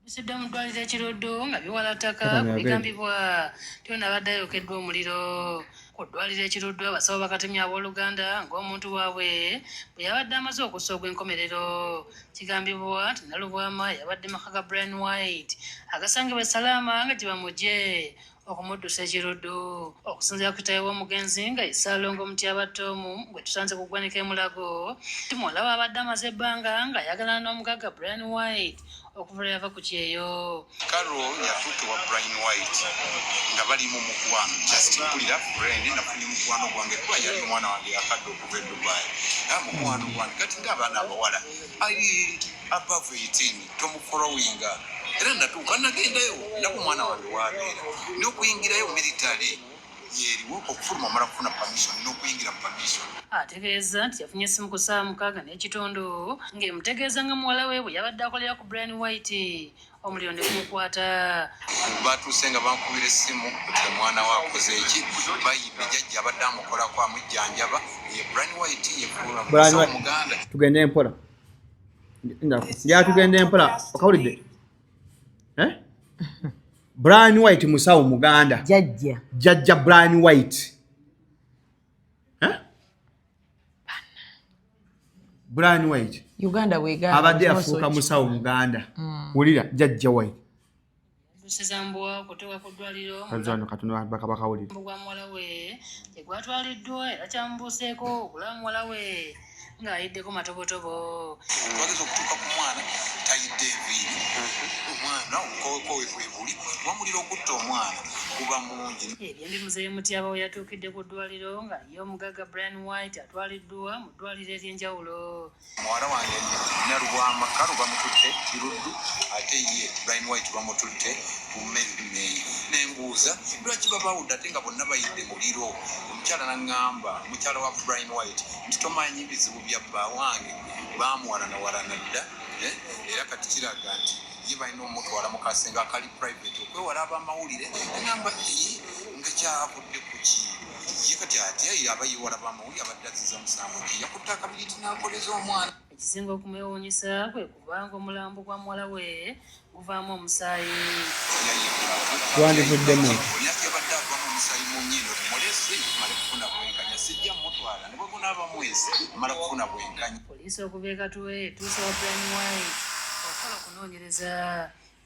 Bisidde mu ddwaliro ekiroddo nga biwalataka bigambibwa tyona abadde ayokeddwa omuliro ku ddwaliro ekiroddo abasawo bakatemya abooluganda ng'omuntu waabwe bwe yabadde amaze okussa ogw'enkomerero. Kigambibwa nti Nalubwama yabadde maka ga Bryan White agasangibwa Salaama nga gye bamugye okumuddusa ekiroddo. Okusinziira ku kitaawe w'omugenzi nga Salongo Mutyaba Tomu bwe tusanze ku ggwanika e Mulago ti muwala we abadde amaze ebbanga ng'ayagalana n'omugagga Bryan White okuva yava ku kyeyo. Karo yatuuka wa Bryan White nga bali mu mukwano just mpulira Bryan nafuna mukwano gwange kuba yali omwana wange yakadde okuva e Dubai mukwano gwange kati ng'abaana abawala ali above 18 tomufolowinga era natuuka nagendayo naku omwana wange wabeera n'okuyingirayo military yeriwo okufuluma omala kufuna permission n'okuyingira permission. Ategeeza nti yafunye essimu ku ssaawa 6 n'ekitundu ng'emutegeeza nga muwala we bwe yabadde akolera ku Bryan White omuliro ne gumukwata. Batuuse nga bankubira essimu kuti omwana we akoze eki Biibi jjajja abadde amukolako amujjanjaba ye Bryan White yefuula muganda. Tugende mpola. Njaa tugende mpola okawulidde. Bryan White musawo Muganda. Jajja Bryan White. Bryan White. Uganda weganda. Abadde afuuka musawo Muganda. Wulira jajja White. Sezambwa kutoka ku ddwaliro Kazano katono bakawulira. Mbugwa muwala we egwatwaliddwa era kyambuuseeko okulamu muwala we ng'ayiddeko matobotobo. Twageza okutuuka ku mwana tayidde enviiri. Omwana kwebuli wamulira okutta omwana kuba mungi. Ebyembi muzeeyi Mutyaba we yatuukidde ku ddwaliro nga ye omugagga Bryan White atwaliddwa mu ddwaliro ery'enjawulo. Muwala wange Nalubwamaka bamutudde Kiruddu ate ye Bryan White bamutudde Bumeeyi. Nembuuza lwaki babawudde ate nga bonna bayidde muliro. Omukyala n'aŋŋamba mukyala wa Bryan White nti tomanyi bizibu bya bba wange baamuwalanawalana dda era kati kiraga nti ye balina omutwala mu kasenga akali private okwewala ab'amawulire eŋŋamba nga kyavudde ku ki ye kati ate aba yewala b'amawulire abadde aziza musango ki yakutte akabiriti n'akoleza omwana. Ekisinga okumwewuunyisa kwe kubanga omulambo gwa muwala we guvaamu omusaayi. Twandivuddemu. Yabadde avaamu omusaayi mu nnyindo tumulese male kufuna bwenkanya sijja mutwala ne bwe gunaaba mwezi mala kufuna bwenkanya. Poliisi okuva e Katuwe etuuse wa Bryan White okola okunoonyereza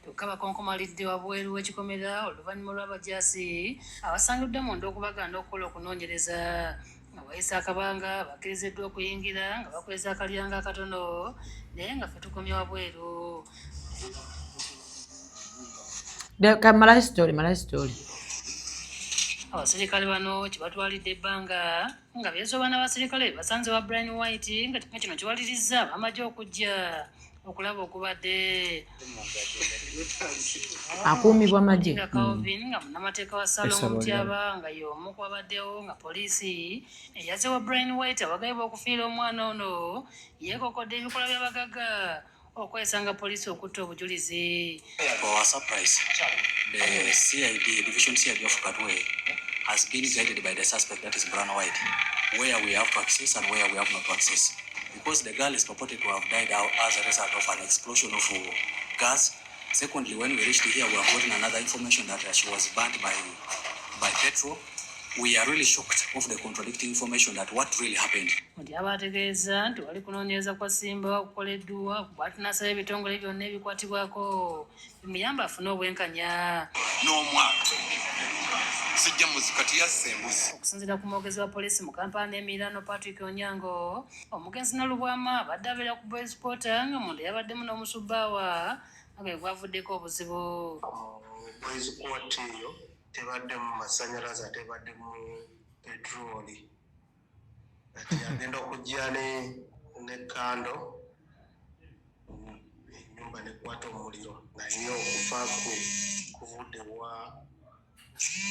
kyokka bakonkomalidde wabweru w'ekikomera oluvannyuma lw'abajaasi abasangiddwa munda okubaganda okukola okunoonyereza nga bayise akabanga bakkiriziddwa okuyingira nga bakozesa akalyanga akatono naye nga ffe tukomye wabweru. Malayo story. Abasirikale bano kye batwalidde ebbanga nga beezoba n'abasirikale basanze wa Bryan White nga kino kiwalirizza abamagye okujja okulaba okubadde akuumibwa magye nga Calvin nga munnamateeka wa Ssabbo Mutyaba nga y'omu ku babaddewo nga poliisi eyaze wa Bryan White abagayibwa okufiira omwana ono yeekokodde ebikola by'abagagga okwesanga poliisi okutta obujulizi. For our surprise, the division CID of Katwe has been guided by the suspect, that is Bryan White, where we have to access and where we have not to access. Because the girl is purported to have died out as a result of an explosion of gas. Secondly, when we reached here, we have gotten another information that she was burnt by petrol. We are really shocked of the contradicting information that what really happened. Mutyaba ategeeza nti wali kunoonyereza kwa Simba okukoleddwa kuba tunasaba ebitongole byonna ebikwatibwako bimuyamba afune obwenkanya. N'omwaka sijja muzikati yasse embuzi. Okusinziira ku mwogezi wa poliisi mu kampala Emiraano Patrick Onyango, omugenzi Nalubwama abadde abeera ku boys quarter nga munda yabaddemu n'omusubbaawa nga gwavuddeko obuzibu. Boys quarter eyo tebadde mu masannyalaze ate ebadde mu petroli kati agenda okujja ne kando ennyumba nekwata omuliro naye okufa kuvudde wa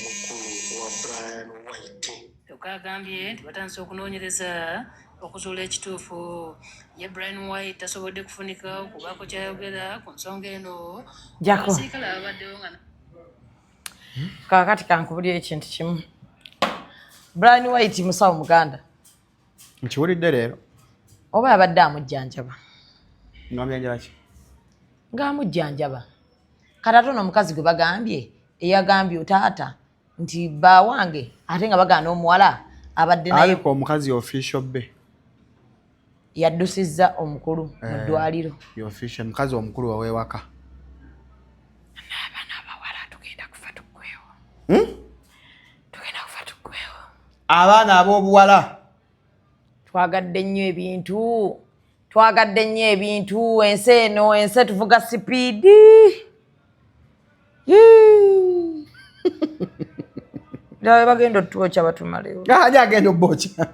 mukulu wa Bryan White. Kyokka agambye nti batandise okunoonyereza okuzuula ekituufu. Ye Bryan White tasobodde kufunika okubaako kyayogera ku nsonga eno. Abasirikale ababaddewo nga kakati kankubulira ekintu kimu. Bryan White musawo Muganda. Nkiwulidde leero. Oba abadde amujjanjaba. Ng'amujjanjaba ki? Ng'amujjanjaba. Katatono omukazi gwe bagambye eyagambye otaata nti bba wange ate nga bagana omuwala abadde naye. Aliko omukazi official be. Yaddusizza omukulu mu ddwaliro. Official mukazi omukulu waweewaka. Tugenda kufa tuggwewo. Abaana ab'obuwala twagadde nnyo ebintu ensi eno ensi tuvuga sipiidi lawe bagenda otwokya batumalewo ani agenda obbokya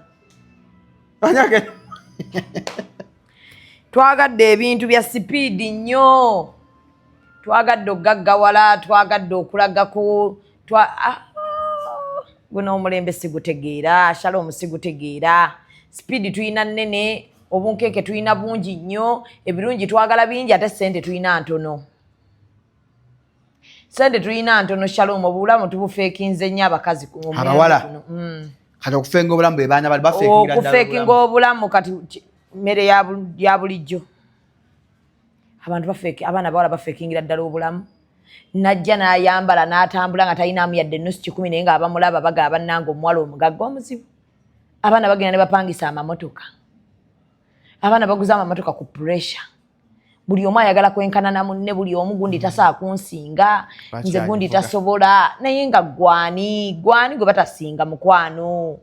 twagadde ebintu bya sipiidi nnyo twagadde okugaggawala twagadde okulagako guno omulembe sigutegeera Shalom sigutegeera sipiidi tuyina nnene obunkeeke tuyina bungi nnyo ebirungi twagala bingi ate ssente tuyina ntono Shalom obulamu tubufeekinze nnyo abakazi abawala kati okufenga obulamu be baana bali bafeekingira ddala okufeekinga obulamu kati mmere ya bulijjo abantu abaana bawala bafeekingira ddala obulamu najja n'ayambala n'atambula nga talinamu yadde ennusu 10 naye nga abamulaba bagaba nange omuwala omugagga omuzibu. Abaana bagenda ne bapangisa amamotoka. Abaana baguza amamotoka ku pressure. Buli omu ayagala kwenkanana munne, buli omu gundi tasaa kunsinga, nze gundi tasobola, naye nga gwani gwe batasinga mukwano.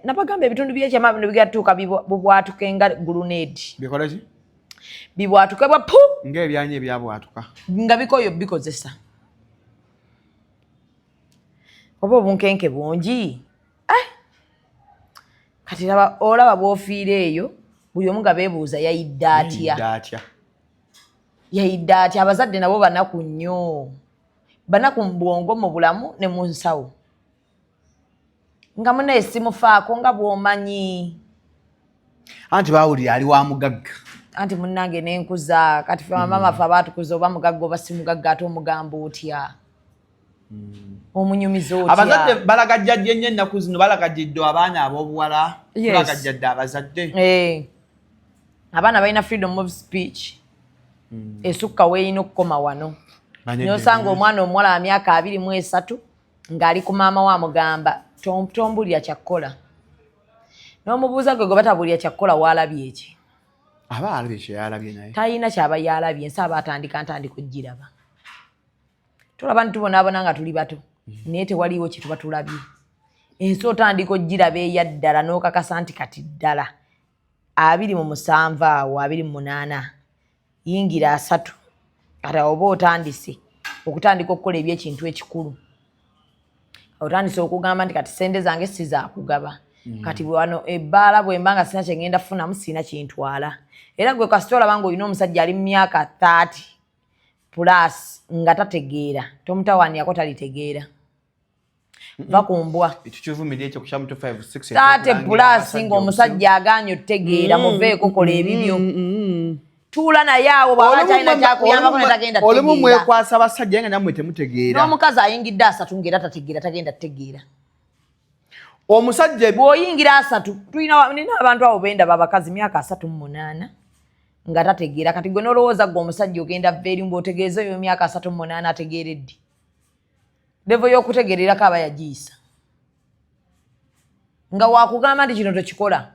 Nabagamba ebitundu by'ekyama bino bigatuuka bubwatuke nga grenade. Bikola ki? Bibwatuke bwa pu! Ng'ebyanye ebyabwatuka. Nga bikoyo bikozesa. Oba obunkenke bungi. Kati olaba bw'ofiira eyo, buli omu nga beebuuza yayidde atya. Yayidde atya. Abazadde nabo banaku nnyo. Banaku mu bwongo, mu bulamu ne mu nsawo. Nga munaye simufaako nga bw'omanyi. Anti baawulira ali wa mugagga. Anti munnange n'enkuza. Kati ffe mama ffe abaatukuza oba mugagga oba si mugagga ate omugamba otya. Omunyumiza otya. Abazadde balagajjadde nnyo ennaku zino balagajjidde abaana ab'obuwala. Balagajjadde abazadde. Abaana balina freedom of speech. Esukka weeyina okukoma wano. N'osanga omwana omuwala wa myaka 23 ng'ali ku maama we amugamba tombulira kyakkola. N'omubuuza gwe batabulira kyakkola waalabye eki? Aba alabye kye yalabye naye. Talina kyaba yalabye, ensi aba atandika okugiraba. Tulaba ntubonaabona nga tuli bato, naye tewaliwo kye tuba tulabye. Ensi otandika ogiraba eya ddala n'okakasa nti kati ddala 27 awo 28 yingira 3 kati oba otandise okutandika okukola ebyekintu ekikulu. Otandise okugamba nti kati sente zange sizaakugaba. Kati wano ebbaala bwe mba nga sina kye ngenda kufunamu sina kintwala. Era gwe kasita olaba ng'olina omusajja ali mu myaka 30 plus nga tategeera, tomutawaanirako talitegeera. Va ku mbwa. Tukivumirira ekyo ku kya 256. 30 plus ng'omusajja agaanye otutegeera muveeko kola ebibyo. Tuula naye awo bw'aba talina kyakuyambako ne tagenda tegeera. Olimu mwekwasa abasajja nga nammwe temutegeera. N'omukazi ayingidde 3 ng'era tategeera tagenda tegeera. Omusajja bw'oyingira 3 nina abantu abo benda babakazi myaka 38 nga tategeera. Kati gwe n'olowooza gwe omusajja ogenda veri mb'otegeeza eyo myaka 38 ategeeredde. Levo y'okutegeererako aba yagiyisa. Nga wakugamba nti kino tokikola.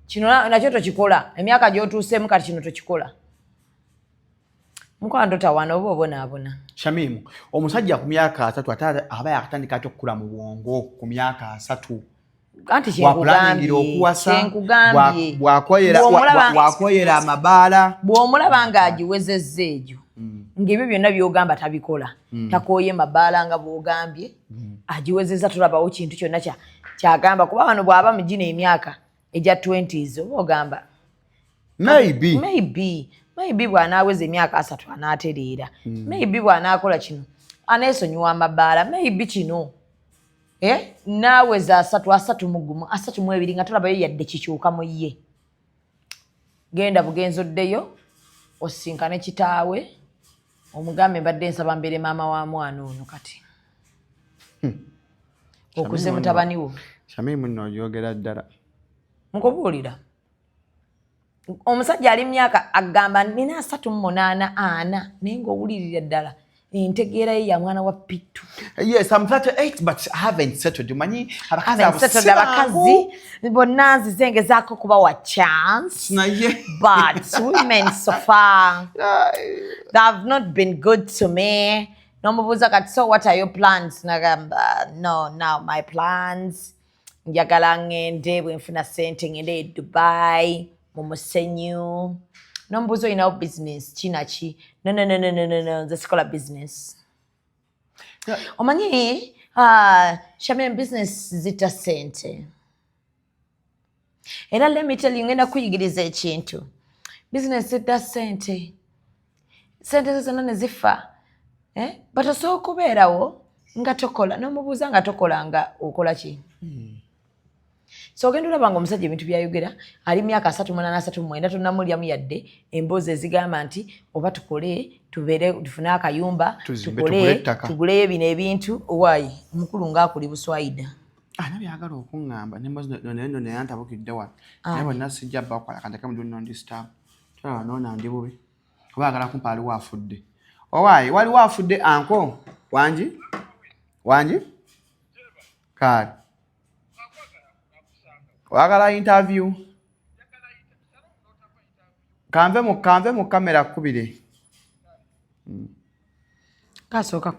Kino nakyo tokikola. Emyaka gy'otuuseemu kati kino tokikola. Mukwano totawaana oba obonaabona. Shamimu, omusajja ku myaka 3 ate aba yakatandika ate okukula mu bwongo ku myaka 3. Anti kyenkugambye bwakoyera amabaala. Bw'omulaba ng'agiwezezza egyo ng'ebyo byonna by'ogamba tabikola. Takooye mabaala nga bw'ogambye. Agiwezezza tulabawo kintu kyonna kyagamba. Kuba wano bw'aba mu gino emyaka ejja 20s oba ogamba maybe bw'anaaweza emyaka 3 anaatereera. Maybe bw'anaakola kino aneesonyiwa amabaala. Maybe kino naaweza 3 mu gumu 3 mu 2 nga tolabayo yadde kikyuka mu ye. Genda bugenzo ddeyo osinkane kitaawe omugambe mbadde nsaba mbere maama wa mwana ono kati. Okuze mutabani wo. Shamimu nno oyogera ddala. Nkubuulira. Omusajja ali myaka agamba nina 38 ana naye ng'owulirira ddala entegeera ye ya mwana wa Pittu. Yes, I'm 38 but I haven't settled. Manyi abakazi bonna nzize ngezaako kubawa chance. But women so far they have not been good to me. Nomubuuza kati so what are your plans? Nagamba no, now my plans njagala ngende bwe nfuna ssente ngende Dubai mumusenyu. Nomubuuza olinawo business kinaki? No, nze sikola business. Omanyi Shamim business zita ssente. Era let me tell you ngenda kuyigiriza ekintu. Business zita ssente. Ssente zonna ne zifa. But osobola okubeerawo nga tokola. Nomubuuza nga tokola nga okola ki? So ogenda olaba nga omusajja ebintu byayogera ali myaka 38 tonnamulyamu yadde emboozi ezigamba nti oba tukole tubeere tufune akayumba tuguleyo bino ebintu. Waayi omukulu ng'akuli buswayida. Nabyagala okuŋŋamba n'emboozi nno naye antabukidde wano naye bonna sijja bakola kantaka mudu non disturb. Tulaba noona ndi bubi oba agala kumpa aliwo afudde Owaayi waliwo afudde anko wangi kale wagala interview kanve mu kamera kubire kasooka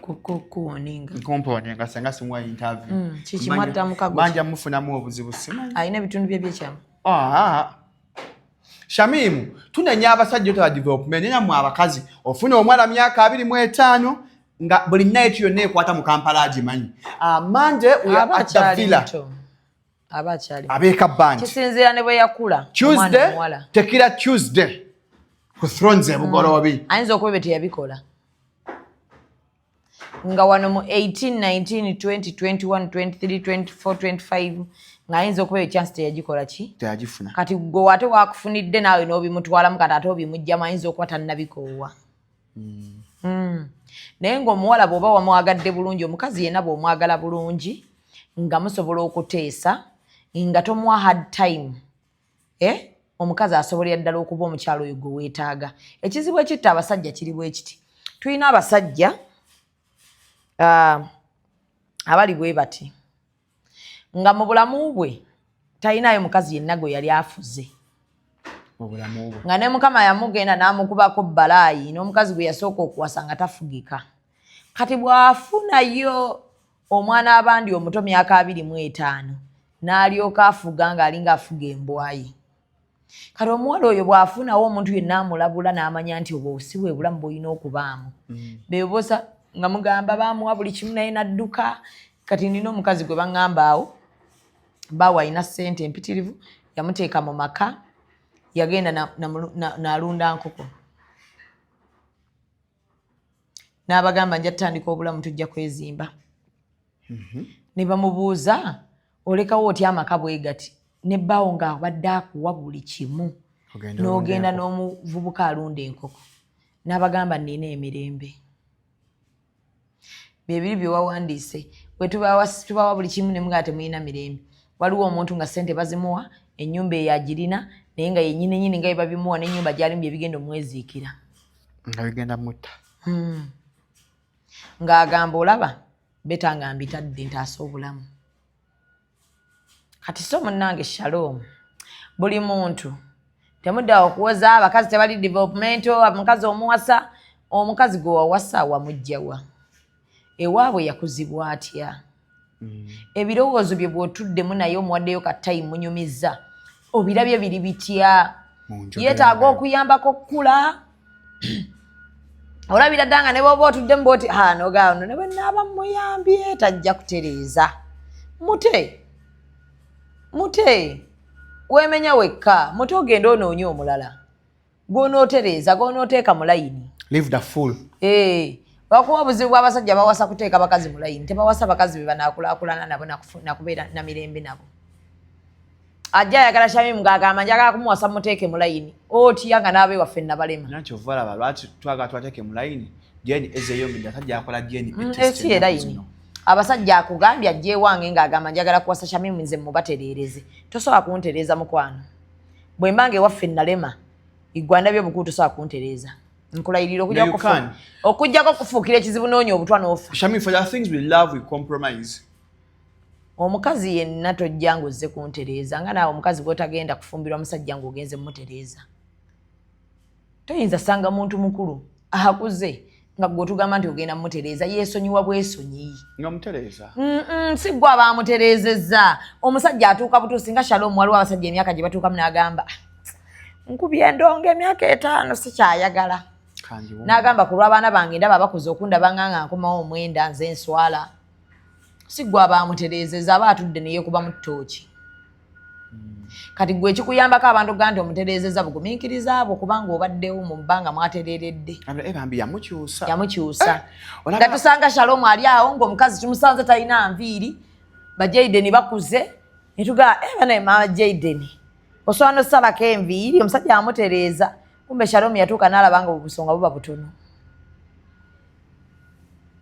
kuwoninga nkomponinga senga simuwa interview kikimwadda mukago banja mufunamu obuzibu simanyi alina ebitundu bye byekyamu Shamimu tunenya abasajja to development nenya abakazi ofuna omwala myaka 25 nga buli night yonna ekwata mu Kampala agimanyi Monday we are at the villa abeka band kisinzira ne bwe yakula Tuesday tekira Tuesday ku thrones ebugolobi ayinza okuba bete yabikola nga wano mu 18 19 20 21 23 24 25 ngayinza okuba chance teyagikola ki teyagifuna kati gwe ate wakufunidde naawe n'obimutwala mu kati ate obimujjamu ayinza okuba tannabikoowa naye ng'omuwala bw'oba wamwagadde bulungi omukazi yenna bw'omwagala bulungi nga musobola okuteesa nga tomuwa hard time omukazi asobolera ddala okuba omukyalo oyo gwe weetaaga ekizibu ekitta abasajja kiri bwe kiti tulina abasajja abali bwe bati nga mu bulamu bwe talinayo mukazi yenna gwe yali afuze nga ne mukama yamugenda n'amukubako balaayi n'omukazi gwe yasooka okuwasa nga tafugika kati bw'afunayo omwana abandi omuto myaka 25 n'alyoka afuga ng'alinga afuga embwayi kati omuwala oyo bw'afunawo omuntu yenna amulabula n'amanya nti obwo si bwe bulamu bw'olina okubaamu beebosa nga mugamba baamuwa buli kimu naye n'adduka kati nina omukazi gwe baŋŋamba awo baawe alina ssente empitirivu yamuteeka mu maka yagenda n'alunda nkoko n'abagamba nja tutandika obulamu tujja kwezimba ne bamubuuza olekawo otya amaka bwe gati ne bbaawo ng'abadde akuwa buli kimu n'ogenda n'omuvubuka alunda enkoko n'abagamba nina emirembe bebiri bye wawandiise bwe tubawa buli kimu ne mugaa temulina mirembe waliwo omuntu nga ssente bazimuwa ennyumba eyagirina naye nga yennyini nga babimuwa n'ennyumba gyalimu bye bigenda omweziikira nga bigenda mutta ng'agamba olaba betanga mbitadde ntaasa obulamu kati so munnange shalom buli muntu temudda okuwoza abakazi tebali developmento omukazi omuwasa omukazi gwe wawasa wamugjawa ewaabwe yakuzibwa atya ebirowoozo bye bw'otuddemu naye omuwaddeyo katayi munyumiza obirabye biri bitya yeetaaga okuyambako kkula olabira dda nga ne bw'oba otuddemu bw'oti nogano ne bwe naaba muyambye tajja kutereeza mute weemenya wekka mute ogenda onoonya omulala gw'onootereeza gw'onooteeka mu layini lwakuba obuzibu bw'abasajja bawasa kuteeka bakazi mu layini tebawasa bakazi be banaakulaakulana nabo nakubeera na mirembe nabo ajja ayagala Shamimu ng'agamba njagala kumuwasa muteeke mu layini otya nga n'abewaffe nabalema nakyovala lwaki twagala twateeke mu layini jeni ezeyongedde asajja akola jeni esi ye layini abasajja akugambye ajja ewange ng'agamba njagala kuwasa Shamimu nze mubatereereze tosobola kuntereeza mukwano bwe mbanga ewaffe nalema igwanda by'obukulu tosobola kuntereeza nkulayirira okujjako kufuukira ekizibu noonya obutwa n'ofa Shamimu, for the things we love we compromise omukazi yenna tojja ng'ozze kuntereeza nga naawe omukazi gw'otagenda kufumbirwa musajja ng'ogenze mutereeza toyinza sanga muntu mukulu akuze nga gwe tugamba nti ogenda mutereeza yeesonyiwa bwesonyi nga mutereeza si gwe aba amutereezezza omusajja atuuka butuusi nga Shalom waliwo abasajja emyaka gye batuukamu n'agamba nkubye endongo emyaka 5 sikyayagala n'agamba ku lw'abaana bange ndaba bakuze okundaba nga nkomawo omwenda nze nswala si gwe aba amutereezezza aba atudde ne yeekuba mu ttooki kati gwe ekikuyambako abantu ga nti omutereezezza bugumiikiriza abo kubanga obaddewo mu bbanga mwatereeredde yamukyusa nga tusanga Shalom ali awo ng'omukazi tumusanze talina nviiri bajaideni bakuze ne tugamba banaye mama jaideni osobola n'osalako enviiri omusajja amutereeza kumbe Shalom yatuuka n'alaba nga obusonga buba butono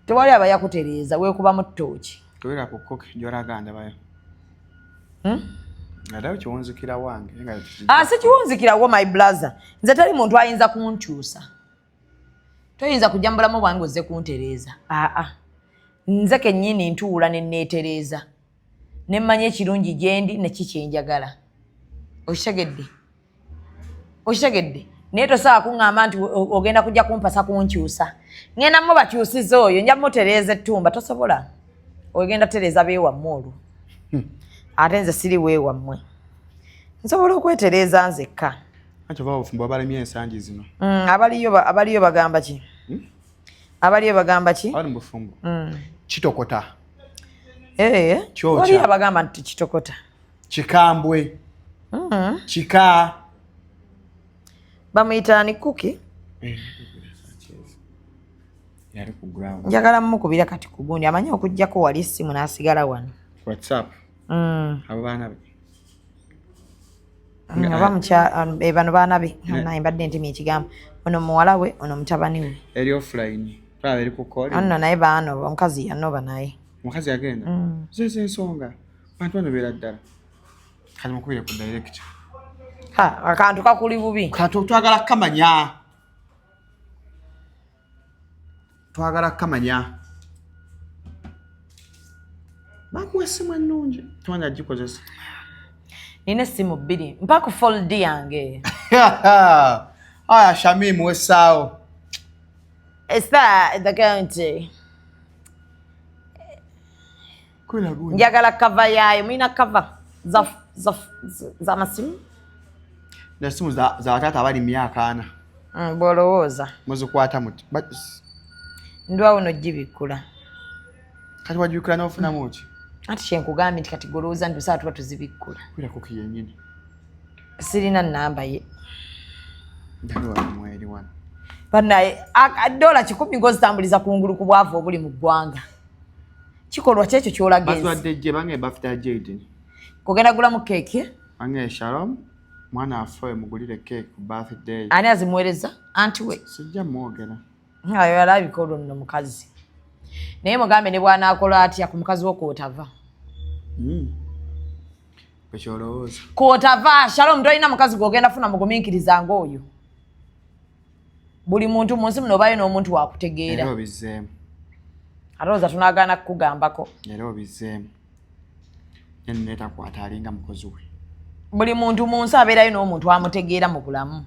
tewali aba yakutereeza weekuba mu ttooki tubira ku koke gy'olaga ndabayo Adawe kiwunzikira wange. Si kiwunzikirawo my brother. Nze tali muntu ayinza kunkyusa. Toyinza kujambulamu bwange ozze kuntereeza. Nze kennyini ntuula ne neetereeza. Ne mmanya ekirungi gye ndi ne kiki njagala. Okitegedde? Naye tosaba kuŋŋamba nti ogenda kujja kumpasa kunkyusa. Ngenda mu bakyusiza oyo nja mutereeza ettumba tosobola. Ogenda tereeza beewammwe olwo. Ate nze siri weewammwe. Nsobola okwetereeza nzekka. Ate oba obufumbo abalemye ensangi zino. Abaliyo bagamba ki? Abaliyo bagamba ki? Abali mu bufumbo. Kitokota. Waliyo abagamba nti kitokota. Kikambwe. Kika. Bamuyita ni kuki? Yali ku ground. Njagala mukubira kati ku gundi amanyi okujjako wali essimu n'asigala wano. WhatsApp. Abo baana be. Bano baana be. Naye mbadde ntimye ekigambo. Ono muwala we, ono mutabani we. Eri offline. Twala eri ku call. Ono naye baano omukazi yanoba naye. Omukazi yagenda? Zeze ensonga. Bantu bano beera ddala. Kati mukubire ku direct. Akantu kakuli bubi. Kantu twagala kamanya. Twagala kamanya. Bakuwa essimu ennungi. Twanya gikozesa. Nina essimu bbiri. Mpa ku fold yange. Aya Shamim wessaawo. Esta the county. Kula guni. Njagala cover yayo. Mwina cover za masimu. Na simu za watata abali myaka 4. Bolowooza. Muzikwata muti. Ndwa uno gibikula. Kati wajibikula n'ofuna muki? Ati kyenkugambye nti kati golowooza nti tuba tuzibikkula. Kwira kuki yennyini. Sirina nnamba ye. Ndali wano mweri wano. Banaye $1 1,000 ngozitambuliza kungulu ku bwavu obuli mu ggwanga. Kikolwa kyekyo ky'olagenzi. Bazwadde gye bange bafita Jaden. Kugenda gulamu keeki? Bange Shalom. Mwana afoye mugulire cake ku birthday. Ani azimuweereza? Anti we. Sijja mwogera. Ayo alabika olwo nno mukazi. Naye mugambe ne bw'anaakola atya ku mukazi wo kw'otava. Bwe kyolowooza. Kw'otava, Shalom tolina mukazi gw'ogenda funa mugumiikiriza ng'oyo. Buli muntu mu nsi muno obayo n'omuntu wakutegeera. Era obizzeemu. Alowooza tunaagaana kukugambako. Era obizzeemu. Neetakwata alinga mukozi we. Buli muntu mu nsi abeerayo n'omuntu amutegeera mu bulamu.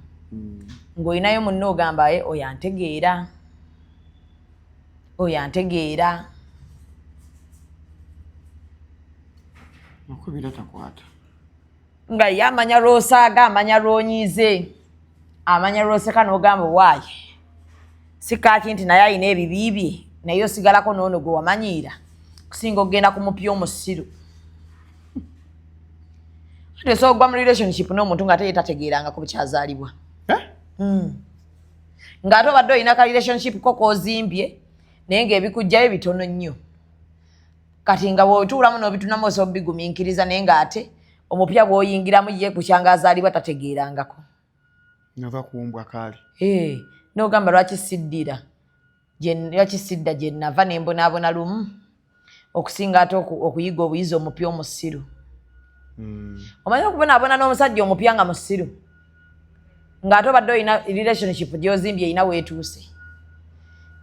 Ng'olinayo munno ogamba oyo antegeera. Oyo antegeera. Okubira takwata. Nga ye amanya lw'osaaga, amanya lw'onyiize. Amanya lw'oseka n'ogamba waayi. Sikaaki nti naye alina ebibi bye, naye osigalako n'ono gwe wamanyiira. Kusinga ogenda kumupya omusiru. Ate so ogwa mu relationship n'omuntu nga ate tategeeranga ku bukyazaalibwa. Ng'ate obadde olina ka relationship ko k'ozimbye, naye ng'ebikujjayo bitono nnyo. Kati nga bw'otuulamu n'obitunamu osobola bigumiikiriza naye ng'ate omupya bw'oyingiramu ye ku kyangazaalibwa tategeerangako. Nava kuwumbwa kaali. N'ogamba lwaki sidda gye nava ne mbonaabona lumu okusinga ate okuyiga obuyizi omupya omusiru. Omanyi okubonaabona n'omusajja omupya nga musiru. Ng'ate obadde olina relationship gy'ozimbye erina weetuuse.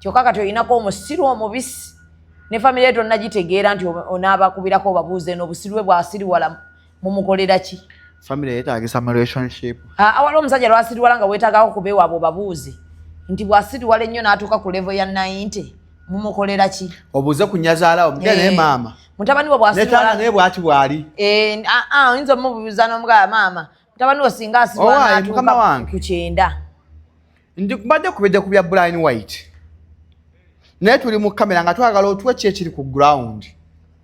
Kyokka kati olinako omusiru omubisi. Ne famire tonna gitegeera nti onaabakubirako obabuuze n'obusiru bwe bw'asiriwala mumukolera ki? Family yeetaagisa mu relationship. Awali omusajja lwasiriwala nga weetaagako kubeewaabwe obabuuze. Nti bw'asiriwala ennyo n'atuuka ku level ya 90 mumukolera ki? Obuuze ku nnyazaala omugenda naye maama. Mutabani we bw'asiriwala. Naye bw'ati bw'ali. Oyinza omubuuza n'omugamba maama. Mutabani we singa asiriwala n'atuuka ku 9. Mbadde kubedde ku bya Bryan White. Naye tuli mu kamera nga twagala otuwe ki ekiri ku ground.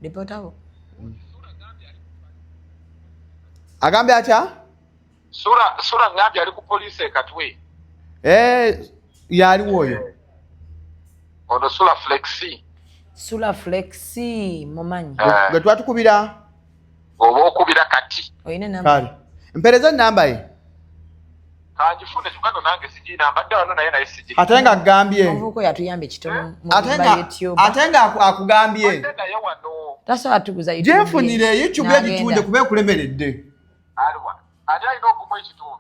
Lipotabo. Agambye atya? Sura ngambye ali ku police Katwe. Yaliwo oyo. Ono Sura Flexi. Sura Flexi mumanyi. Gwe twatukubira. Oba okubira kati. Oyine namba. Kale. Mpereza namba ye. Kanjifune tukano nange siji namba dda wano naye siji. Ate nga agambye. Ovuko yatuyambe kitono mu YouTube. Ate nga akugambye. Ate naye wano. Tasobola tuguza YouTube. Jefunire YouTube egitunde kube kulemeredde. Alwa. Ate alina okumu ekitundu.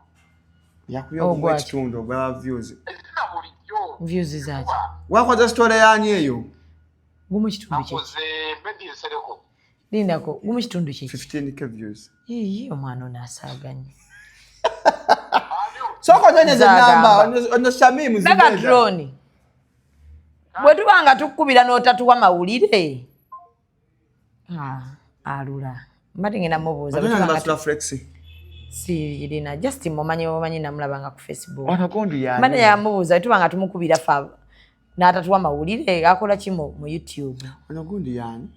Yakuya okumu ekitundu ogwa views. Ezina bulijjo. Views zaki. Wakoze story yani eyo. Gumu kitundu kye. Lindako, gumu kitundu kye. 15k views. Iyo mwana onasaganye. Soko nyonyeze namba ono Shamimu zibeza. Naga drone. Bwe tubanga tukubira n'otatuwa mawulire. Alula. Mbadde ngenda mubuuza. Bwe flexi. Si irina just mumanyi namulabanga ku Facebook. Wanakondi yani. Mbadde yamubuuza tubanga tumukubira fa n'atatuwa mawulire akola ki mu YouTube. Wanakondi yani.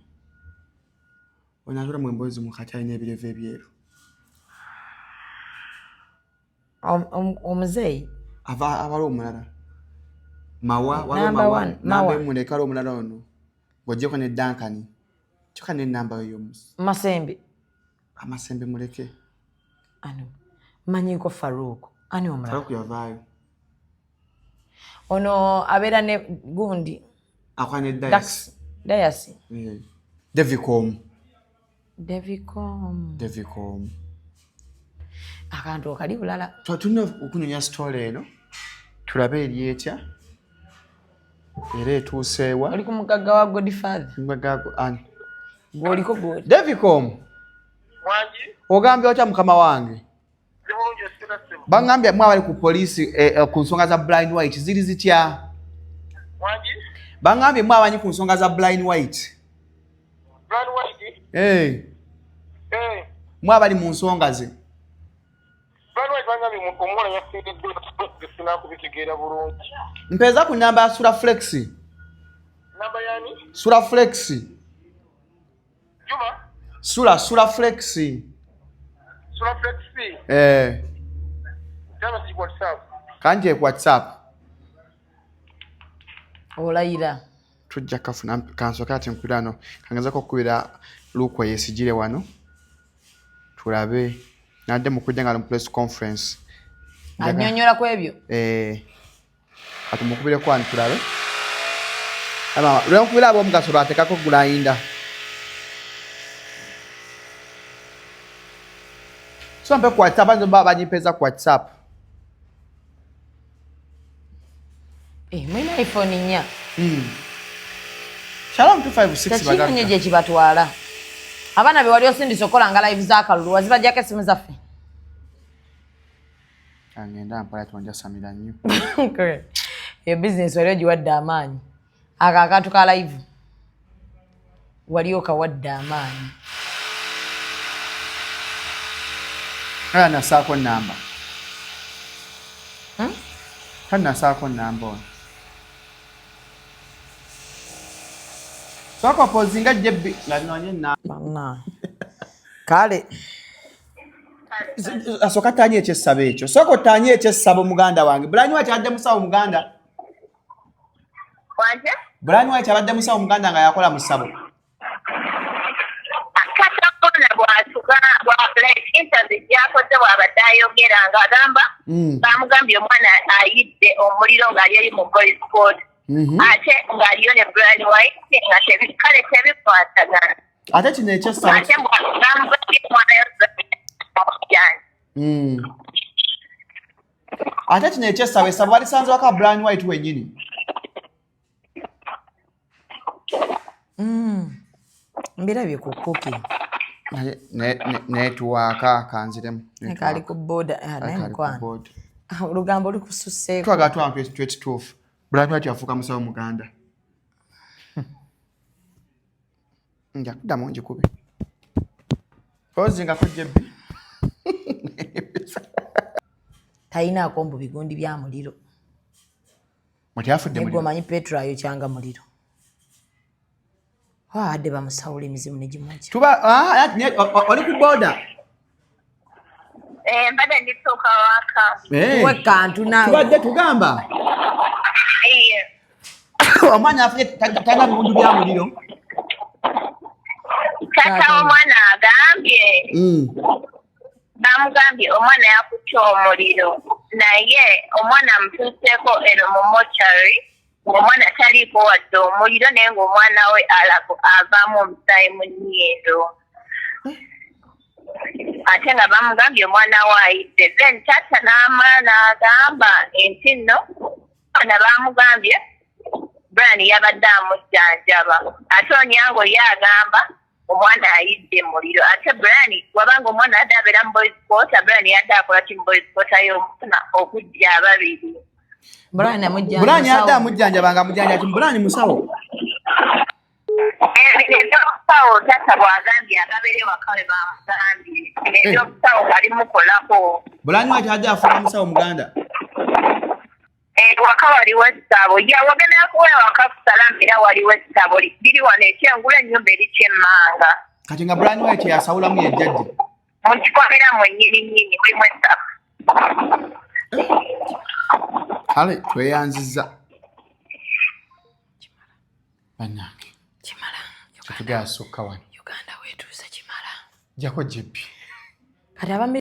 Onazura mwembozi mukati alina ebireve ebyeru. Omuzeyi abali omulala mawa namba mulekala omulala ono ng'ogyeko ne Dankani kyokka n'ennamba yo Masembe Amasembe muleke ano manyiko Faruku ani omulala Faruku yavaayo ono abeera ne gundi akwa ne Dayasi Devicom akantu okali bulala tulina okunyonya story eno tulabe eri etya era etuuseewa oli ku mugagga wa Godfather mugagga ani gwoliko godi Devicom ogambye otya mukama wange bangambye mwabali ku poliisi ku nsonga za Blind White ziri zitya bangambye mwabanyi ku nsonga za Blind White mwabali mu nsonga ze mpeza ku namba ya Sura Flexi. Namba yani? Sura Flexi. Juma? Sura Flexi. Sura Flexi? Jama si WhatsApp. Kanje WhatsApp. Olayira. Tujja kafuna kanso kati nkulano. Kangaza ko kuira lukwa yesigire wano. Tulabe. Nade mukujja ngalo press conference. Anyonyola ku ebyo. Ati mukubire kwani tulabe. Ama leo kubira abo mugaso batekako gulayinda. So mpe kwa WhatsApp ndo baba nyipeza kwa WhatsApp. Mwina iPhone nya. Shalom 256 bagaka. Tachimu nyeje chibatwala. Abana be wali osindisokola nga live zakalulu waziba jake simu zaffe. Angenda mpala tonja samira nnyo. Correct. Your business wali ojiwadde amaanyi. Akakatu ka live. Wali okawadde amaanyi. Kana sako namba. Kana sako namba. Soko pozinga jebbi nanyonye na. Kale. Asoka tanye ekyesabe ekyo. Soko tanye ekyesabo muganda wange. Bryan White adde musawo muganda. Wanje? Bryan White abadde musawo muganda nga yakola musabo. Interview yakoze wabadde ayogera nga agamba bamugambye omwana ayidde omuliro ng'ali mu boys squad ate ng'aliyo ne Bryan White nga kale tebikwatagana ate kino ekyesabo ate bamugambye omwana ate kino ekyesabo esabo balisanze waka Bryan White wenyini. Mbirabye ku cooking. Netuwaka kanziremu. Nekali ku boda nemukwana. Olugambo lukususeeko. Twaga twantu ekituufu. Bryan White yafuuka musawo muganda. Njakuddamu njikube. Ozinga kujjebbi. Tayinaako mbu bigundi bya muliro. Muti afudde muliro. Negomanyi Petro ayokyanga muliro. Ade bamusawula emizimu ne gimuja. Oli ku boda. Mbadde ndituuka waka. We kantu nawe. Tubadde tugamba. Omwana afunye tayina bigundi bya muliro. Kata omwana agambye. Bamugambye omwana yakutte omuliro. Naye omwana amutuuseeko eno mu mochari. Omwana taliiko wadde omuliro naye ng'omwana we avaamu omusaayi mu nnyindo. Ate nga bamugambye omwana we ayidde. Then taata n'amaana agamba nti nno bana bamugambye Bryan yabadde amujjanjaba ate Onyango ye agamba omwana ayidde muliro ate Bryan wabanga omwana adde abeera mu boys quarter Bryan yadde akola ki mu boys quarter y'omufuna okujja ababiri Bryan yadde amujjanjabanga amujjanja Bryan musawo ebyobusawo tata bwagambye agabere waka we bamugambye ebyobusawo balimukolako Bryan White adde afuna musawo muganda waka waliwo essabo wagenda kuwa waka kusalamira waliwo essabo liri wano ekyengula ennyumba eri kyemmanga kati nga Bryan White yasawulamu yejjajja mukikomera mwennyini mulimu essabo kale tweyanziza bannange kimala kyetugenda sukka wano Uganda wetuuse kimala jako jebbi kati